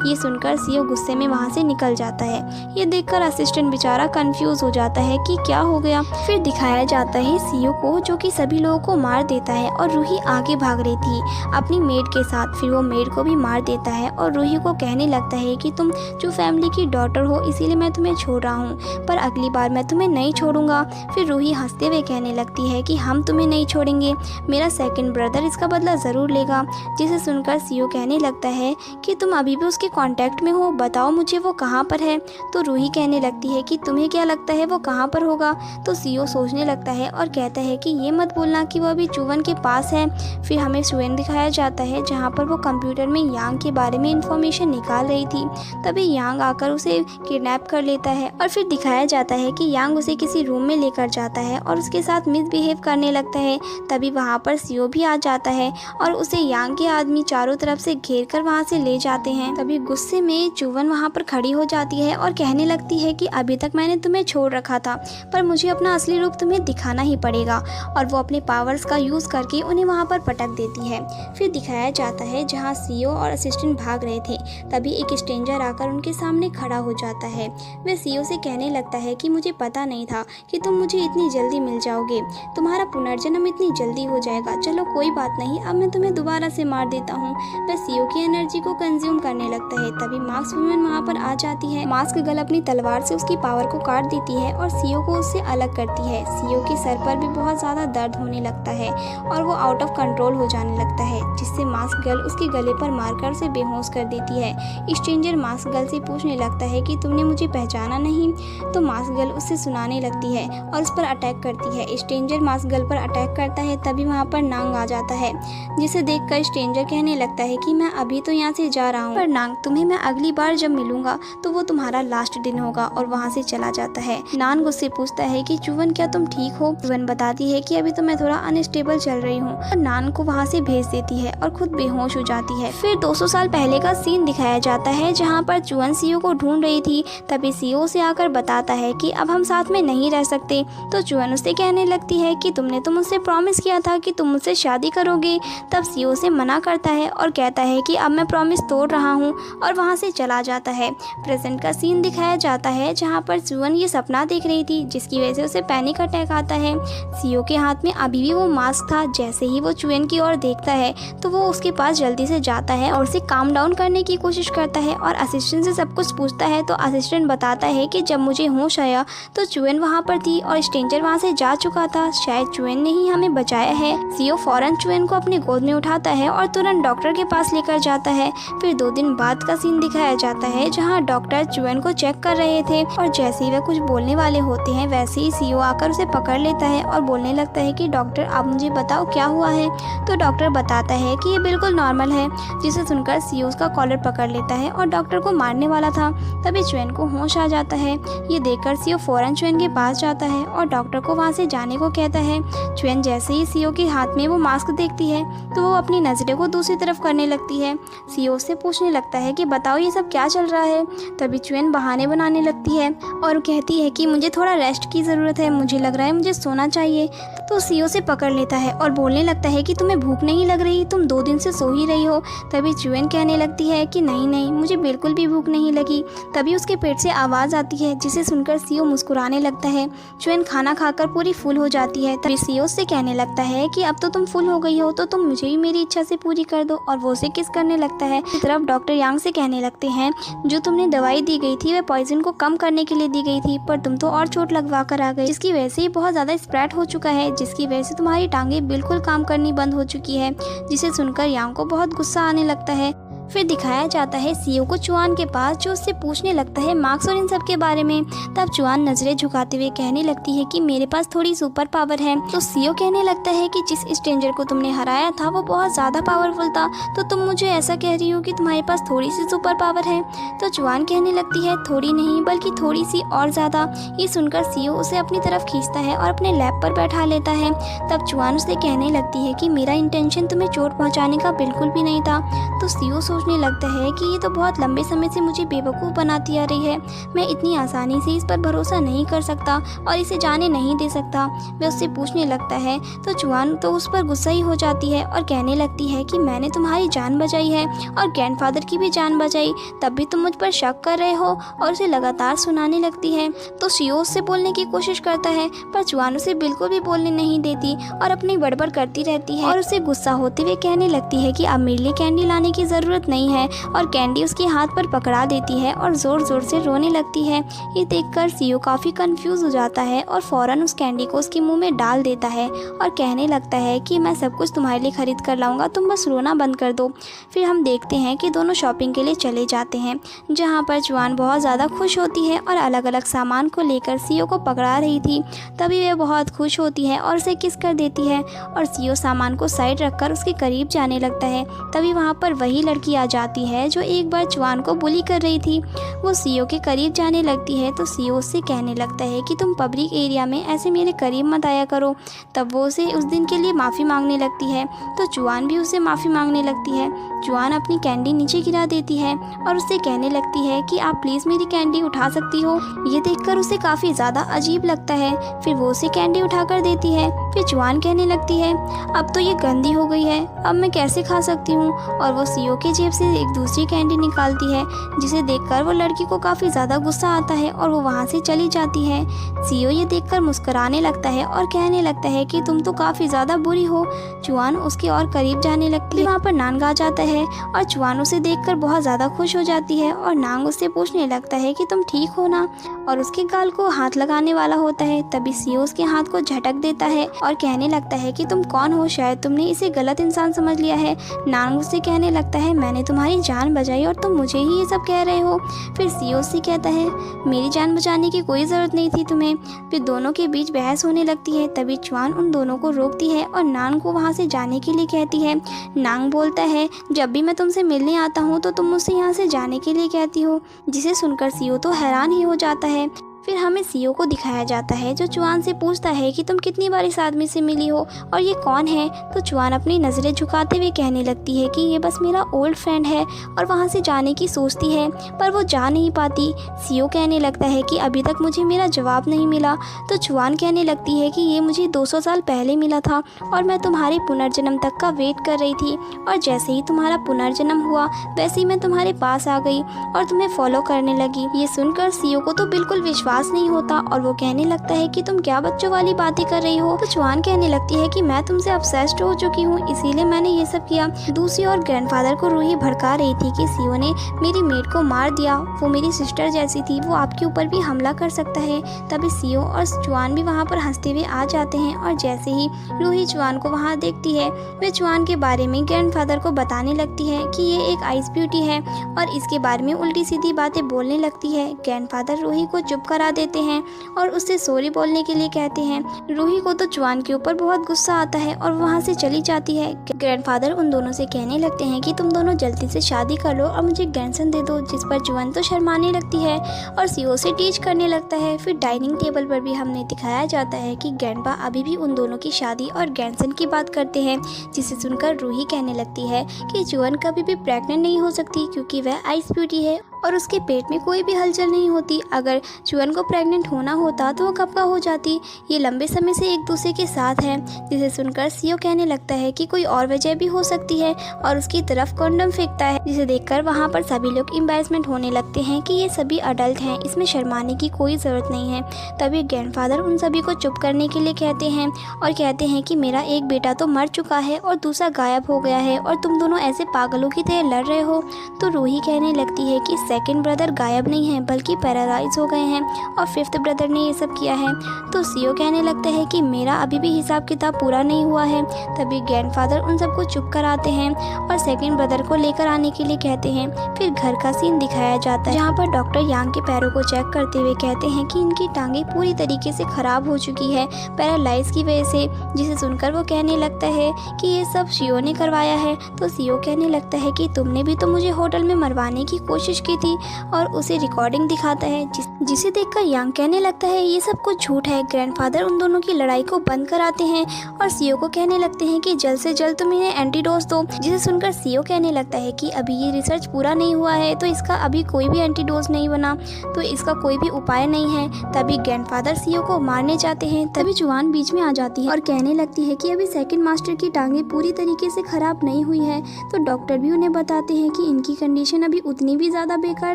ये सुनकर सीईओ गुस्से में वहाँ से निकल जाता है। ये देखकर असिस्टेंट बेचारा कंफ्यूज हो जाता है कि क्या हो गया। फिर दिखाया जाता है सीईओ को जो कि सभी लोगों को मार देता है और रूही आगे भाग रही थी अपनी मेड के साथ। फिर वो मेड को भी मार देता है और रूही को कहने लगता है कि तुम जो फैमिली की डॉटर हो इसीलिए मैं तुम्हें छोड़ रहा हूँ, पर अगली बार मैं तुम्हें नहीं छोड़ूंगा। फिर रूही हंसते हुए कहने लगती है कि हम तुम्हें नहीं छोड़ेंगे, मेरा सेकंड ब्रदर इसका बदला ज़रूर लेगा। जिसे सुनकर सीईओ कहने लगता है कि तुम अभी भी उसके कांटेक्ट में हो, बताओ मुझे वो कहाँ पर है। तो रूही कहने लगती है कि तुम्हें क्या लगता है वो कहाँ पर होगा। तो सीईओ सोचने लगता है और कहता है कि ये मत बोलना कि वो अभी चुअन के पास है। फिर हमें चुअन दिखाया जाता है जहाँ पर वो कंप्यूटर में यांग के बारे में इंफॉर्मेशन निकाल रही थी। तभी यांग आकर उसे किडनैप कर लेता है और फिर दिखाया जाता है कि यांग उसे किसी रूम में लेकर जाता है और उसके साथ मिसबिहेव करने लगता है। तभी वहाँ पर सीईओ भी आ जाता है और उसे यांग के आदमी चारों तरफ से घेर कर वहाँ से ले जाते हैं। तभी गुस्से में चुअन वहाँ पर खड़ी हो जाती है और कहने लगती है कि अभी तक मैंने तुम्हें छोड़ रखा था, पर मुझे अपना असली रूप तुम्हें दिखाना ही पड़ेगा। और वो अपने पावर्स का यूज़ करके उन्हें वहाँ पर पटक देती है। फिर दिखाया जाता है जहाँ सीईओ और असिस्टेंट भाग रहे थे तभी एक स्ट्रेंजर आकर उनके सामने खड़ा हो जाता है। वह सीईओ से कहने लगता है कि मुझे पता नहीं था कि तुम मुझे इतनी जल्दी मिल जाओगे, तुम्हारा पुनर्जन्म इतनी जल्दी हो जाएगा। चलो कोई बात नहीं, अब मैं तुम्हें दोबारा से मार देता हूँ। वह सीईओ की एनर्जी को कंज्यूम करने लगता है। तभी मास्क वुमेन वहाँ पर आ जाती है। मास्क गर्ल अपनी तलवार से उसकी पावर को काट देती है और सीईओ को उससे अलग करती है। सीईओ के सर पर भी बहुत ज़्यादा दर्द होने लगता है और वो आउट ऑफ कंट्रोल हो जाने लगता है, जिससे मास्क गर्ल उसके गले पर मारकर उसे बेहोश कर देती है। स्ट्रेंजर मास्क गर्ल से पूछने लगता है कि तुमने मुझे पहचाना नहीं। तो मास्क गर्ल उससे सुनाने लगती है और उस पर अटैक करती है। स्ट्रेंजर मास्क गर्ल पर अटैक करता है तभी वहाँ पर नांग आ जाता है, जिसे देखकर स्ट्रेंजर कहने लगता है कि मैं अभी तो यहाँ से जा रहा हूँ, पर नांग तुम्हें मैं अगली बार जब मिलूंगा तो वो तुम्हारा लास्ट दिन होगा, और वहाँ से चला जाता है। नांग उससे पूछता है कि चुवन क्या तुम ठीक हो। चुवन बताती है कि अभी तो मैं थोड़ा अनस्टेबल चल रही हूँ और नांग को वहाँ से भेज देती है और खुद बेहोश हो जाती है। फिर 200 साल पहले का सीन दिखाया जाता है जहाँ पर चुवन सीईओ को ढूंढ रही थी। तभी सीईओ से आकर बताता है कि अब हम साथ में नहीं रह सकते। तो चुवन उससे कहने लगती है कि तुमने तो मुझसे प्रॉमिस किया था कि तुम मुझसे शादी करोगे। तब सीईओ से मना करता है और कहता है कि अब मैं प्रॉमिस तोड़ रहा हूँ, और वहाँ से चला जाता है। प्रेजेंट का सीन दिखाया जाता है जहाँ पर चुवन ये सपना देख रही थी जिसकी वजह से उसे पैनिक अटैक आता है। सीईओ के हाथ में अभी भी वो मास्क था। जैसे ही वो चुवन की ओर देखता है तो वो वो उसके पास जल्दी से जाता है और उसे काम डाउन करने की कोशिश करता है और असिस्टेंट से सब कुछ पूछता है। तो असिस्टेंट बताता है कि जब मुझे होश आया तो चुएन वहाँ पर थी और स्ट्रेंजर वहाँ से जा चुका था, शायद चुएन ने ही हमें बचाया है। सीओ फौरन चुएन को अपने गोद में उठाता है और तुरंत डॉक्टर के पास लेकर जाता है। फिर 2 दिन बाद का सीन दिखाया जाता है जहाँ डॉक्टर चुएन को चेक कर रहे थे और जैसे ही वह कुछ बोलने वाले होते हैं वैसे ही सीओ आकर उसे पकड़ लेता है और बोलने लगता है कि डॉक्टर आप मुझे बताओ क्या हुआ है। तो डॉक्टर बताता है कि ये बिल्कुल नॉर्मल है, जिसे सुनकर सीओ उसका कॉलर पकड़ लेता है और डॉक्टर को मारने वाला था। तभी चुएन को होश आ जाता है। ये देखकर सीओ फौरन चुएन के पास जाता है और डॉक्टर को वहाँ से जाने को कहता है। चुएन जैसे ही सीओ के हाथ में वो मास्क देखती है तो वो अपनी नज़रें को दूसरी तरफ करने लगती है। सीओ से पूछने लगता है कि बताओ ये सब क्या चल रहा है। तभी चुएन बहाने बनाने लगती है और कहती है कि मुझे थोड़ा रेस्ट की ज़रूरत है, मुझे लग रहा है मुझे सोना चाहिए। तो सीओ से पकड़ लेता है और बोलने लगता है कि तुम्हें भूख नहीं लग रही, तुम 2 दिन से सो ही रही हो। तभी चुएन कहने लगती है कि नहीं नहीं, मुझे बिल्कुल भी भूख नहीं लगी। तभी उसके पेट से आवाज़ आती है जिसे सुनकर सीओ मुस्कुराने लगता है। चुएन खाना खाकर पूरी फुल हो जाती है। तभी सीओ से कहने लगता है कि अब तो तुम फुल हो गई हो तो तुम मुझे भी मेरी इच्छा से पूरी कर दो और वो उसे किस करने लगता है। इस तरफ डॉक्टर यांग से कहने लगते हैं जो तुमने दवाई दी गई थी वह पॉइजन को कम करने के लिए दी गई थी, पर तुम तो और चोट लगवा कर आ गई, जिसकी वजह से बहुत ज़्यादा स्प्रेड हो चुका है, जिसकी वजह से तुम्हारी टांगे बिल्कुल काम करनी बंद हो चुकी है। जिसे सुनकर यांग को बहुत गुस्सा आने लगता है। फिर दिखाया जाता है सीओ को चुआन के पास, जो उससे पूछने लगता है मार्क्स और इन सब के बारे में। तब चुआन नजरें झुकाते हुए कहने लगती है कि मेरे पास थोड़ी सुपर पावर है। तो सीओ कहने लगता है कि जिस स्ट्रेंजर को तुमने हराया था वो बहुत ज़्यादा पावरफुल था, तो तुम मुझे ऐसा कह रही हो कि तुम्हारे पास थोड़ी सी सुपर पावर है। तो चुआन कहने लगती है थोड़ी नहीं बल्कि थोड़ी सी और ज़्यादा। ये सुनकर सीओ उसे अपनी तरफ खींचता है और अपने लैब पर बैठा लेता है। तब चुआन उसे कहने लगती है कि मेरा इंटेंशन तुम्हें चोट पहुँचाने का बिल्कुल भी नहीं था। तो सीओ सोचने लगता है कि ये तो बहुत लंबे समय से मुझे बेवकूफ़ बनाती आ रही है, मैं इतनी आसानी से इस पर भरोसा नहीं कर सकता और इसे जाने नहीं दे सकता। वह उससे पूछने लगता है तो चुआन तो उस पर गुस्सा ही हो जाती है और कहने लगती है कि मैंने तुम्हारी जान बचाई है और ग्रैंडफादर की भी जान बचाई, तब भी तुम मुझ पर शक कर रहे हो, और उसे लगातार सुनाने लगती है। तो सीओ उससे बोलने की कोशिश करता है पर चुआन उसे बिल्कुल भी बोलने नहीं देती और अपनी बड़बड़ करती रहती है और उसे गुस्सा होते हुए कहने लगती है कि अब मेरे लिए कैंडी लाने की ज़रूरत नहीं है, और कैंडी उसके हाथ पर पकड़ा देती है और ज़ोर ज़ोर से रोने लगती है। ये देखकर सीओ काफ़ी कंफ्यूज हो जाता है और फ़ौरन उस कैंडी को उसके मुंह में डाल देता है और कहने लगता है कि मैं सब कुछ तुम्हारे लिए ख़रीद कर लाऊंगा, तुम बस रोना बंद कर दो। फिर हम देखते हैं कि दोनों शॉपिंग के लिए चले जाते हैं, जहाँ पर चुआन बहुत ज़्यादा खुश होती है और अलग अलग सामान को लेकर सीओ को पकड़ा रही थी। तभी वह बहुत खुश होती है और उसे किस कर देती है और सीओ सामान को साइड रखकर उसके करीब जाने लगता है। तभी वहाँ पर वही लड़की आ जाती है जो एक बार चुआन को बुली कर रही थी। वो सीओ के करीब जाने लगती है तो सीओ उससे कहने लगता है कि तुम पब्लिक एरिया में ऐसे मेरे करीब मत आया करो। तब वो उसे उस दिन के लिए माफ़ी मांगने लगती है तो चुआन भी उसे माफ़ी मांगने लगती है। चुआन अपनी कैंडी नीचे गिरा देती है और उससे कहने लगती है कि आप प्लीज़ मेरी कैंडी उठा सकती हो। ये देखकर उसे काफ़ी ज़्यादा अजीब लगता है। फिर वो उसे कैंडी उठा कर देती है। फिर चुआन कहने लगती है अब तो ये गंदी हो गई है, अब मैं कैसे खा सकती हूँ, और वो सीओ के जेब से एक दूसरी कैंडी निकालती है, जिसे देखकर वो लड़की को काफ़ी ज़्यादा गुस्सा आता है और वो वहाँ से चली जाती है। सीओ ये देखकर मुस्कुराने लगता है और कहने लगता है कि तुम तो काफ़ी ज़्यादा बुरी हो। चुआन उसके और करीब जाने लगती है। वहाँ पर नांग आ जाता है और चुआन उसे देखकर बहुत ज़्यादा खुश हो जाती है और नांग उससे पूछने लगता है कि तुम ठीक हो ना, और उसके गाल को हाथ लगाने वाला होता है। तभी सीओ उसके हाथ को झटक देता है और कहने लगता है कि तुम कौन हो, शायद तुमने इसे गलत इंसान समझ लिया है। नांग उससे कहने लगता है मैंने तुम्हारी जान बचाई और तुम मुझे ही ये सब कह रहे हो। फिर सीओ से कहता है मेरी जान बचाने की कोई ज़रूरत नहीं थी तुम्हें। फिर दोनों के बीच बहस होने लगती है। तभी चुआन उन दोनों को रोकती है और नांग को वहाँ से जाने के लिए कहती है। नांग बोलता है जब भी मैं तुमसे मिलने आता हूँ तो तुम मुझसे यहाँ से जाने के लिए कहती हो, जिसे सुनकर सीओ तो हैरान ही हो जाता है। फिर हमें सीओ को दिखाया जाता है जो चुआन से पूछता है कि तुम कितनी बार इस आदमी से मिली हो और ये कौन है। तो चुआन अपनी नज़रें झुकाते हुए कहने लगती है कि ये बस मेरा ओल्ड फ्रेंड है और वहाँ से जाने की सोचती है पर वो जा नहीं पाती। सीओ कहने लगता है कि अभी तक मुझे मेरा जवाब नहीं मिला। तो चुआन कहने लगती है कि ये मुझे 200 साल पहले मिला था और मैं तुम्हारे पुनर्जन्म तक का वेट कर रही थी, और जैसे ही तुम्हारा पुनर्जन्म हुआ वैसे ही मैं तुम्हारे पास आ गई और तुम्हें फॉलो करने लगी। ये सुनकर सीओ को तो बिल्कुल विश्वास पास नहीं होता और वो कहने लगता है कि तुम क्या बच्चों वाली बातें कर रही हो। तो जुआन कहने लगती है कि मैं तुमसे ऑब्सेस्ड हो चुकी हूँ, इसीलिए मैंने ये सब किया। दूसरी ओर ग्रैंडफादर को रूही भड़का रही थी कि सीओ ने मेरी मेड को मार दिया, वो मेरी सिस्टर जैसी थी, वो आपके ऊपर भी हमला कर सकता है। तभी सीओ और जुआन भी वहाँ पर हंसते हुए आ जाते हैं और जैसे ही रूही जुआन को वहाँ देखती है, वे जुआन के बारे में ग्रैंडफादर को बताने लगती है कि ये एक आइस ब्यूटी है और इसके बारे में उल्टी सीधी बातें बोलने लगती है। ग्रैंडफादर रूही को चुप करा देते हैं और उससे सॉरी बोलने के लिए कहते हैं। रूही को तो जुआन के ऊपर बहुत गुस्सा आता है और वहाँ से चली जाती है। ग्रैंडफादर उन दोनों से कहने लगते हैं कि तुम दोनों जल्दी से शादी कर लो और मुझे ग्रैंडसन दे दो, जिस पर जुआन तो शर्माने लगती है और सीओ से टीच करने लगता है। फिर डाइनिंग टेबल पर भी हमने दिखाया जाता है कि ग्रैंडपा अभी भी उन दोनों की शादी और ग्रैंडसन की बात करते हैं, जिसे सुनकर रूही कहने लगती है कि जुआन कभी भी प्रेग्नेंट नहीं हो सकती क्योंकि वह आइस ब्यूटी है और उसके पेट में कोई भी हलचल नहीं होती। अगर जुआन को प्रेग्नेंट होना होता तो वो कब का हो जाती। ये लंबे समय से एक दूसरे के साथ हैं। जिसे सुनकर सीओ कहने लगता है कि कोई और वजह भी हो सकती है और उसकी तरफ कॉन्डम फेंकता है, जिसे देखकर वहाँ पर सभी लोग एम्बैरेसमेंट होने लगते हैं कि ये सभी अडल्ट हैं, इसमें शर्माने की कोई ज़रूरत नहीं है। तभी ग्रैंडफादर उन सभी को चुप करने के लिए कहते हैं और कहते हैं कि मेरा एक बेटा तो मर चुका है और दूसरा गायब हो गया है और तुम दोनों ऐसे पागलों की तरह लड़ रहे हो। तो रूही कहने लगती है कि सेकंड ब्रदर गायब नहीं है बल्कि पैरालाइज हो गए हैं और फिफ्थ ब्रदर ने ये सब किया है। तो सीओ कहने लगता है कि मेरा अभी भी हिसाब किताब पूरा नहीं हुआ है। तभी ग्रैंडफादर उन सबको चुप कराते हैं और सेकंड ब्रदर को लेकर आने के लिए कहते हैं। फिर घर का सीन दिखाया जाता है जहाँ पर डॉक्टर यांग के पैरों को चेक करते हुए कहते हैं कि इनकी टांगें पूरी तरीके से खराब हो चुकी है पैरालाइज की वजह से, जिसे सुनकर वो कहने लगता है कि ये सब सीओ ने करवाया है। तो सीओ कहने लगता है कि तुमने भी तो मुझे होटल में मरवाने की कोशिश की थी और उसे रिकॉर्डिंग दिखाता है, जिसे देखकर यांग कहने लगता है ये सब कुछ झूठ है। ग्रैंडफादर उन दोनों की लड़ाई को बंद कराते हैं और सीओ को कहने लगते हैं कि जल्द से जल्द तुम इन्हें एंटीडोज दो, जिसे सुनकर सीओ कहने लगता है कि अभी ये रिसर्च पूरा नहीं हुआ है तो इसका अभी कोई भी एंटीडोज नहीं बना, तो इसका कोई भी उपाय नहीं है। तभी ग्रैंडफादर सीओ को मारने जाते हैं। तभी जुआन बीच में आ जाती है और कहने लगती है कि अभी सेकंड मास्टर की टांगे पूरी तरीके से खराब नहीं हुई है। तो डॉक्टर भी उन्हें बताते हैं कि इनकी कंडीशन अभी उतनी भी ज्यादा बेकार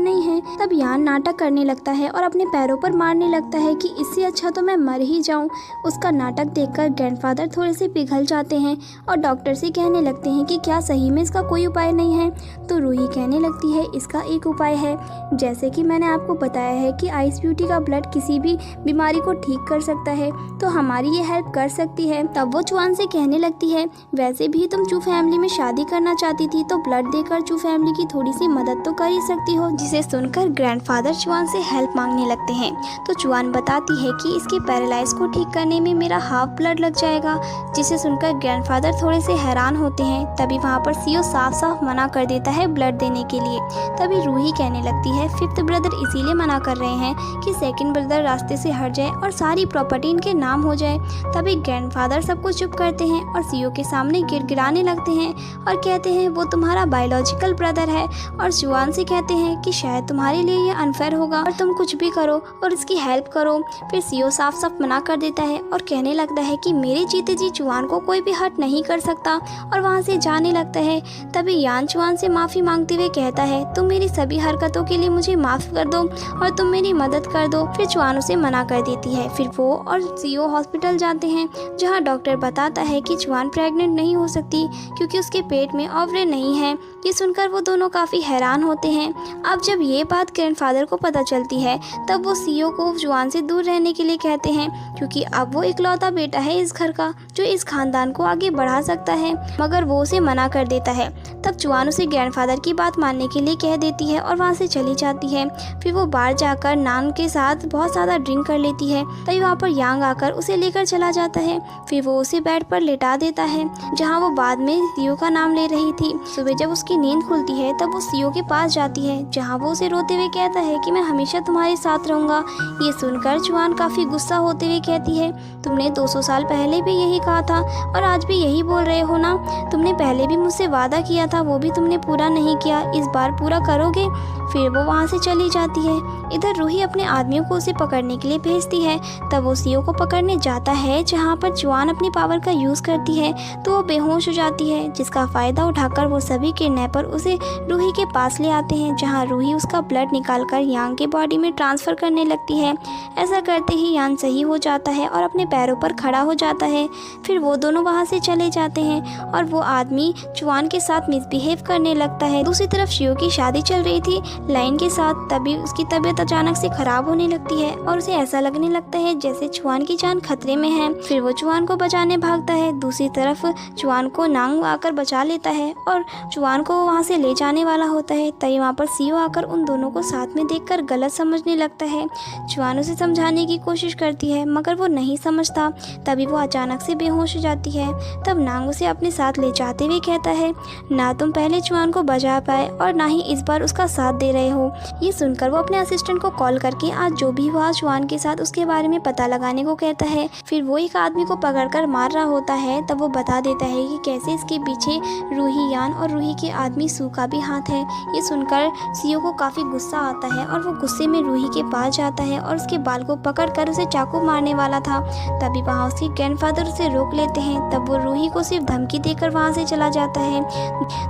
नहीं है। तब यान नाटक करने लगता है और अपने पैरों पर मारने लगता है कि इससे अच्छा तो मैं मर ही जाऊं। उसका नाटक देखकर ग्रैंडफादर थोड़े से पिघल जाते हैं और डॉक्टर से कहने लगते हैं कि क्या सही में इसका कोई उपाय नहीं है। तो रूही कहने लगती है इसका एक उपाय है, जैसे कि मैंने आपको बताया है कि आइस ब्यूटी का ब्लड किसी भी बीमारी को ठीक कर सकता है, तो हमारी ये हेल्प कर सकती है। तब वो जुआन से कहने लगती है वैसे भी तुम चू फैमिली में शादी करना चाहती थी तो ब्लड देकर चू फैमिली की थोड़ी सी मदद तो कर ही सकती हो। जिसे सुनकर ग्रैंडफादर जुआन से हेल्प मांगने लगते हैं। तो जुआन बताती है कि इसके पैरालाइज को ठीक करने में मेरा हाफ ब्लड लग जाएगा, जिसे सुनकर ग्रैंडफादर थोड़े से हैरान होते हैं। तभी वहाँ पर सीओ साफ साफ मना कर देता है ब्लड देने के लिए। तभी रूही कहने लगती है फिफ्थ ब्रदर इसीलिए मना कर रहे हैं कि सेकंड ब्रदर रास्ते से हट जाए और सारी प्रॉपर्टी इनके नाम हो जाए। तभी ग्रैंडफादर सबको चुप करते हैं और सीओ के सामने गिड़गिड़ाने लगते हैं और कहते हैं वो तुम्हारा बायोलॉजिकल ब्रदर है, और जुआन से कहते हैं कि शायद तुम्हारे लिए ये अनफेयर होगा और तुम कुछ भी करो और इसकी हेल्प करो। फिर सीओ साफ साफ मना कर देता है और कहने लगता है कि मेरे जीते जी जुआन को कोई भी हर्ट नहीं कर सकता और वहाँ से जाने लगता है। तभी यान जुआन से माफ़ी मांगते हुए कहता है तुम मेरी सभी हरकतों के लिए मुझे माफ़ कर दो और तुम मेरी मदद कर दो। फिर जुआन उसे मना कर देती है। फिर वो और सीओ हॉस्पिटल जाते हैं जहाँ डॉक्टर बताता है कि जुआन प्रेग्नेंट नहीं हो सकती क्योंकि उसके पेट में ओवरी नहीं है। ये सुनकर वो दोनों काफ़ी हैरान होते हैं। अब जब ये बात ग्रैंडफादर को पता चलती है तब वो सीओ को जुआन से दूर रहने के लिए कहते हैं, क्योंकि अब वो इकलौता बेटा है इस घर का जो इस खानदान को आगे बढ़ा सकता है, मगर वो उसे मना कर देता है। तब जुआन उसे ग्रैंडफादर की बात मानने के लिए कह देती है और वहाँ से चली जाती है। फिर वो बाहर जाकर नान के साथ बहुत ज़्यादा ड्रिंक कर लेती है। तभी वहाँ पर यांग आकर उसे लेकर चला जाता है। फिर वो उसे बेड पर लेटा देता है जहाँ वो बाद में सीओ का नाम ले रही थी। सुबह जब उसकी नींद खुलती है तब वो सीओ के पास जाती है जहाँ वो उसे रोते हुए कहता है कि मैं हमेशा तुम्हारे साथ रहूँगा। ये सुनकर जुआन काफ़ी गुस्सा होते हुए कहती है तुमने 200 साल पहले भी यही कहा था और आज भी यही बोल रहे हो ना। तुमने पहले भी मुझसे वादा किया था, वो भी तुमने पूरा नहीं किया, इस बार पूरा करोगे। फिर वो वहाँ से चली जाती है। इधर रूही अपने आदमियों को उसे पकड़ने के लिए भेजती है। तब वो सीओ को पकड़ने जाता है जहाँ पर जुआन अपनी पावर का यूज़ करती है तो वो बेहोश हो जाती है, जिसका फ़ायदा उठाकर वो सभी किडनैप किडनैपर उसे रूही के पास ले आते हैं, जहाँ रूही उसका ब्लड निकालकर यांग के बॉडी में ट्रांसफ़र करने लगती है। ऐसा करते ही यान सही हो जाता है और अपने पैरों पर खड़ा हो जाता है। फिर वो दोनों वहाँ से चले जाते हैं और वो आदमी चुआन के साथ मिसबिहेव करने लगता है। दूसरी तरफ शियो की शादी चल रही थी लाइन के साथ, तभी उसकी तबीयत अचानक से खराब होने लगती है और उसे ऐसा लगने लगता है जैसे चुआन की जान खतरे में है। फिर वो चुआन को बचाने भागता है। दूसरी तरफ चुआन को नांग आकर बचा लेता है और चुआन को वहाँ से ले जाने वाला होता है। तभी वहाँ पर सीओ आकर उन दोनों को साथ में देखकर गलत समझने लगता है। चुआन उसे समझाने की कोशिश करती है मगर वो नहीं समझता। तभी वो अचानक से बेहोश हो जाती है। तब नांग उसे अपने साथ ले जाते हुए कहता है, ना तुम पहले चुआन को बचा पाए और ना ही इस बार उसका साथ दे रहे हो। ये सुनकर वो अपने असिस्टेंट को कॉल करके आज जो भी हुआ चुआन के साथ उसके बारे में पता लगाने को कहता है। फिर वो एक आदमी को पकड़कर मार रहा होता है। तब वो बता देता है कि कैसे इसके पीछे रूही यान और रूही के आदमी सू का भी हाथ है। ये सुनकर सीओ को काफ़ी गुस्सा आता है और वो गुस्से में रूही के पास जाता है और उसके बाल को पकड़कर उसे चाकू मारने वाला था। तभी वहाँ उसके ग्रैंडफादर उसे रोक लेते हैं। तब वो रूही को सिर्फ धमकी देकर वहाँ से चला जाता है।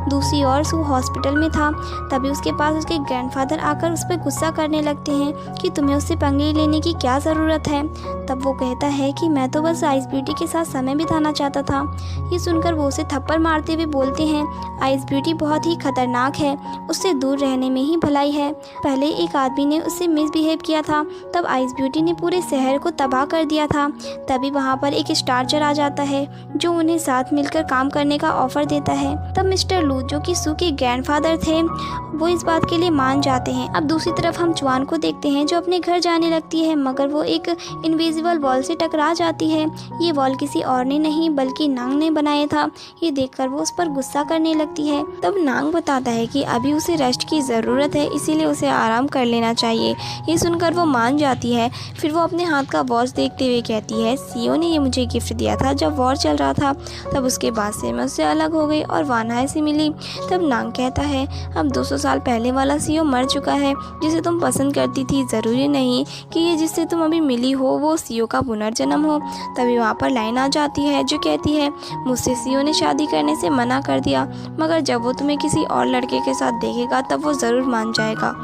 दूसरी ओर सू हॉस्पिटल में था। तभी उसके पास उसके ग्रैंडफादर आकर उस पर गुस्सा करने लगते हैं कि तुम्हें उससे पंगे लेने की क्या ज़रूरत है। तब वो कहता है कि मैं तो बस आइस ब्यूटी के साथ समय बिताना चाहता था। ये सुनकर वो उसे थप्पड़ मारते हुए बोलते हैं, आइस ब्यूटी बहुत ही खतरनाक है, उससे दूर रहने में ही भलाई है। पहले एक आदमी ने उससे मिसबिहेव किया था, तब आइस ब्यूटी ने पूरे शहर को तबाह कर दिया था। तभी वहाँ पर एक स्टार्चर आ जाता है जो उन्हें साथ मिलकर काम करने का ऑफर देता है। तब मिस्टर लू जो कि सू के ग्रैंडफादर थे वो इस बात के लिए मान जाते हैं। अब दूसरी तरफ हम चुआन को देखते हैं जो अपने घर जाने लगती है मगर वो एक इनविजिबल वॉल से टकरा जाती है। ये वॉल किसी और ने नहीं बल्कि नांग ने बनाया था। ये देखकर वो उस पर गुस्सा करने लगती है। तब नांग बताता है कि अभी उसे रेस्ट की ज़रूरत है, इसीलिए उसे आराम कर लेना चाहिए। ये सुनकर वो मान जाती है। फिर वो अपने हाथ का वॉच देखते हुए कहती है, सीओ ने ये मुझे गिफ्ट दिया था जब वॉर चल रहा था, तब उसके बाद से मैं उससे अलग हो गई और वानहाई से मिली। तब नांग कहता है, अब 200 साल पहले वाला सीओ मर चुका है जिसे तुम पसंद करती थी। ज़रूरी नहीं कि ये जिससे तुम अभी मिली हो वो सीओ का पुनर्जन्म हो। तभी वहाँ पर लाइन आ जाती है जो कहती है, मुझसे सीओ ने शादी करने से मना कर दिया मगर जब वो तुम्हें किसी और लड़के के साथ देखेगा तब वो ज़रूर मान जाएगा।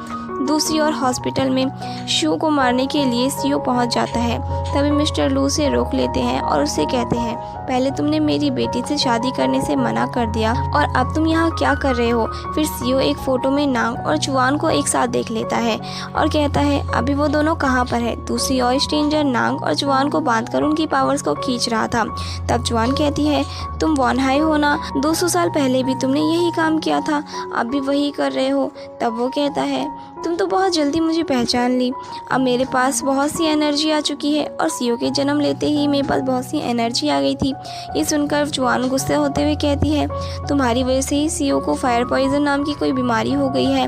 दूसरी ओर हॉस्पिटल में शू को मारने के लिए सीओ पहुंच जाता है। तभी मिस्टर लू से रोक लेते हैं और उससे कहते हैं, पहले तुमने मेरी बेटी से शादी करने से मना कर दिया और अब तुम यहाँ क्या कर रहे हो। फिर सीओ एक फ़ोटो में नांग और चुआन को एक साथ देख लेता है और कहता है, अभी वो दोनों कहाँ पर है। दूसरी ओर स्ट्रेंजर नांग और चुआन को बांधकर उनकी पावर्स को खींच रहा था। तब चुआन कहती है, तुम वानहाई हो ना, 200 साल पहले भी तुमने यही काम किया था, अब भी वही कर रहे हो। तब वो कहता है, तुम तो बहुत जल्दी मुझे पहचान ली। अब मेरे पास बहुत सी एनर्जी आ चुकी है और सीओ के जन्म लेते ही मेरे पास बहुत सी एनर्जी आ गई थी। ये सुनकर चुआन गुस्से होते हुए कहती है, तुम्हारी वजह से ही सीओ को फायर पॉइजन नाम की कोई बीमारी हो गई है।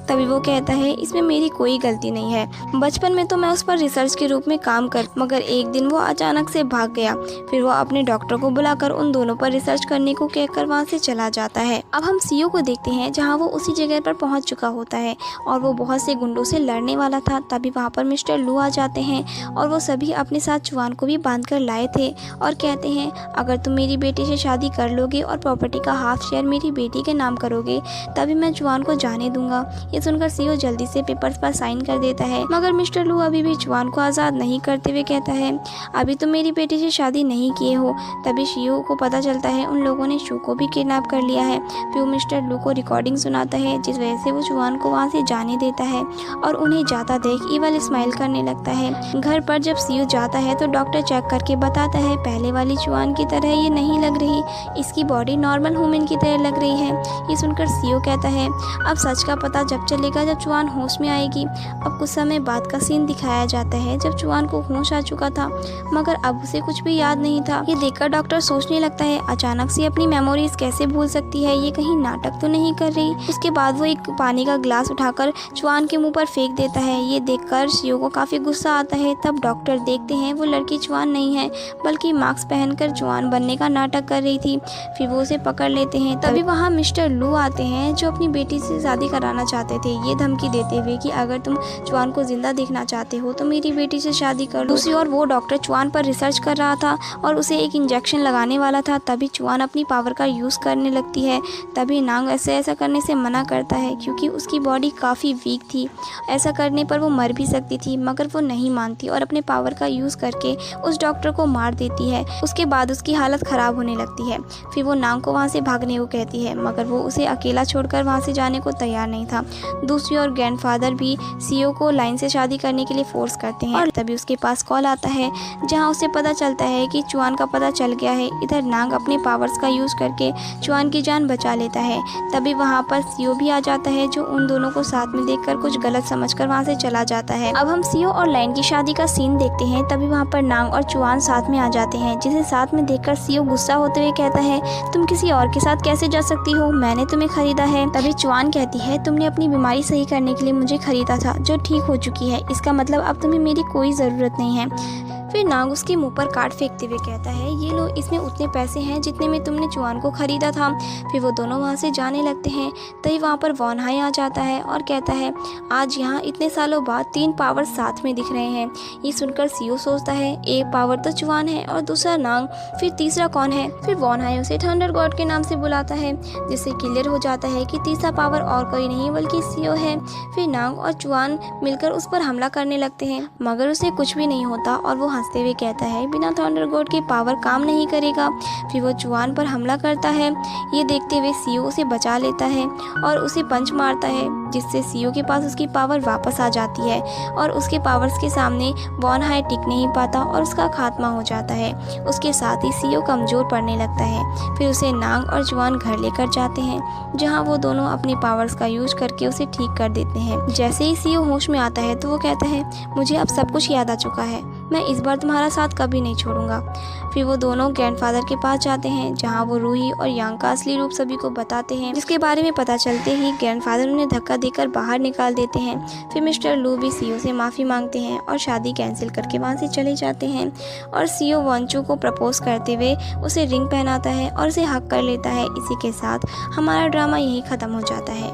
तभी वो कहता है, इसमें मेरी कोई गलती नहीं है। बचपन में तो मैं उस पर रिसर्च के रूप में काम कर, मगर एक दिन वो अचानक से भाग गया। फिर वो अपने डॉक्टर को बुलाकर उन दोनों पर रिसर्च करने को कहकर वहाँ से चला जाता है। अब हम सीओ को देखते हैं जहाँ वो उसी जगह पर पहुँच चुका होता है और वो बहुत से गुंडों से लड़ने वाला था। तभी वहाँ पर मिस्टर लू आ जाते हैं और वो सभी अपने साथ चुआन को भी बांध कर लाए थे और कहते हैं, अगर तुम मेरी बेटी से शादी कर लोगे और प्रॉपर्टी का हाफ शेयर मेरी बेटी के नाम करोगे तभी मैं चुआन को जाने दूंगा। ये सुनकर सीओ जल्दी से पेपर्स पर साइन कर देता है मगर मिस्टर लू अभी भी चुआन को आज़ाद नहीं करते हुए कहता है, अभी तुम मेरी बेटी से शादी नहीं किए हो। तभी सीओ को पता चलता है उन लोगों ने शू को भी किडनैप कर लिया है। फिर वो मिस्टर लू को रिकॉर्डिंग सुनाता है जिस वजह से वो चुआन को वहाँ से जाने देता है और उन्हें जाता देख इवल स्माइल करने लगता है। घर पर जब सीओ जाता है तो डॉक्टर चेक करके बताता है, पहले वाली चुआन की तरह ये नहीं लग रही, इसकी बॉडी नॉर्मल ह्यूमन की तरह लग रही है। ये सुनकर सीओ कहता है, अब सच का पता जब चलेगा जब चुआन होश में आएगी। अब कुछ समय बाद का सीन दिखाया जाता है जब चुआन को होश आ चुका था मगर अब उसे कुछ भी याद नहीं था। ये देखकर डॉक्टर सोचने लगता है, अचानक से अपनी मेमोरीज कैसे भूल सकती है, ये कहीं नाटक तो नहीं कर रही। उसके बाद वो एक पानी का गिलास उठाकर चुआन के मुंह पर फेंक देता है। ये देखकर सीओ को काफ़ी गुस्सा आता है। तब डॉक्टर देखते हैं वो लड़की चुआन नहीं है बल्कि मास्क पहनकर चुआन बनने का नाटक कर रही थी। फिर वो उसे पकड़ लेते हैं। तभी वहाँ मिस्टर लू आते हैं जो अपनी बेटी से शादी कराना चाहते थे, ये धमकी देते हुए कि अगर तुम चुआन को जिंदा देखना चाहते हो तो मेरी बेटी से शादी कर लो। दूसरी ओर वो डॉक्टर चुआन पर रिसर्च कर रहा था और उसे एक इंजेक्शन लगाने वाला था। तभी चुआन अपनी पावर का यूज़ करने लगती है। तभी नांग ऐसा करने से मना करता है क्योंकि उसकी बॉडी काफ़ी वीक थी। ऐसा करने पर वो मर भी सकती थी, मगर वो नहीं मानती और अपने पावर का यूज़ करके उस डॉक्टर को मार देती है। उसके बाद उसकी हालत ख़राब होने लगती है। फिर वो नांग को वहाँ से भागने को कहती है, मगर वो उसे अकेला छोड़कर वहाँ से जाने को तैयार नहीं था। दूसरी ओर ग्रैंडफादर भी सीओ को लाइन से शादी करने के लिए फोर्स करते हैं और तभी उसके पास कॉल आता है जहाँ उसे पता चलता है कि चुआन का पता चल गया है। इधर नांग अपने पावर्स का यूज़ करके चुआन की जान बचा लेता है। तभी वहाँ पर सीओ भी आ जाता है जो उन दोनों को साथ में देखकर कुछ गलत समझकर वहाँ से चला जाता है। अब हम सीओ और लाइन की शादी का सीन देखते हैं। तभी वहाँ पर नांग और चुआन साथ में आ जाते हैं, जिसे साथ में देखकर सीओ गुस्सा होते हुए कहता है, तुम किसी और के साथ कैसे जा सकती हो, मैंने तुम्हें खरीदा है। तभी चुआन कहती है, तुमने अपनी बीमारी सही करने के लिए मुझे खरीदा था जो ठीक हो चुकी है, इसका मतलब अब तुम्हें मेरी कोई ज़रूरत नहीं है। फिर नांग उसके मुंह पर कार्ड फेंकते हुए कहता है, ये लो, इसमें उतने पैसे हैं जितने में तुमने चुआन को खरीदा था। फिर वो दोनों वहाँ से जाने लगते हैं। तभी वहाँ पर वॉन हाई आ जाता है और कहता है, आज यहाँ इतने सालों बाद 3 पावर साथ में दिख रहे हैं। ये सुनकर सीओ सोचता है, एक पावर तो चुआन है और दूसरा नांग, फिर तीसरा कौन है। फिर वॉन हाई उसे थंडर गॉड के नाम से बुलाता है, जिससे क्लियर हो जाता है कि तीसरा पावर और कोई नहीं बल्कि सीओ है। फिर नांग और चुआन मिलकर उस पर हमला करने लगते हैं, मगर उसे कुछ भी नहीं होता और वो हंसते हुए कहता है, बिना थंडर गॉड के पावर काम नहीं करेगा। फिर वो चुआन पर हमला करता है। ये देखते हुए सीओ उसे बचा लेता है और उसे पंच मारता है, जिससे सीओ के पास उसकी पावर वापस आ जाती है और उसके पावर्स के सामने वॉन हाई टिक नहीं पाता और उसका खात्मा हो जाता है। उसके साथ ही सीओ कमज़ोर पड़ने लगता है। फिर उसे नांग और चुआन घर लेकर जाते हैं, जहाँ वो दोनों अपने पावर्स का यूज करके उसे ठीक कर देते हैं। जैसे ही सीओ होश में आता है तो वो कहता है, मुझे अब सब कुछ याद आ चुका है, मैं इस बार तुम्हारा साथ कभी नहीं छोड़ूंगा। फिर वो दोनों ग्रैंडफादर के पास जाते हैं, जहाँ वो रूही और यांग का असली रूप सभी को बताते हैं, जिसके बारे में पता चलते ही ग्रैंडफादर उन्हें धक्का देकर बाहर निकाल देते हैं। फिर मिस्टर लू भी सीओ से माफ़ी मांगते हैं और शादी कैंसिल करके वहाँ से चले जाते हैं और सीओ वॉन्चू को प्रपोज करते हुए उसे रिंग पहनाता है और उसे हक कर लेता है। इसी के साथ हमारा ड्रामा यहीं ख़त्म हो जाता है।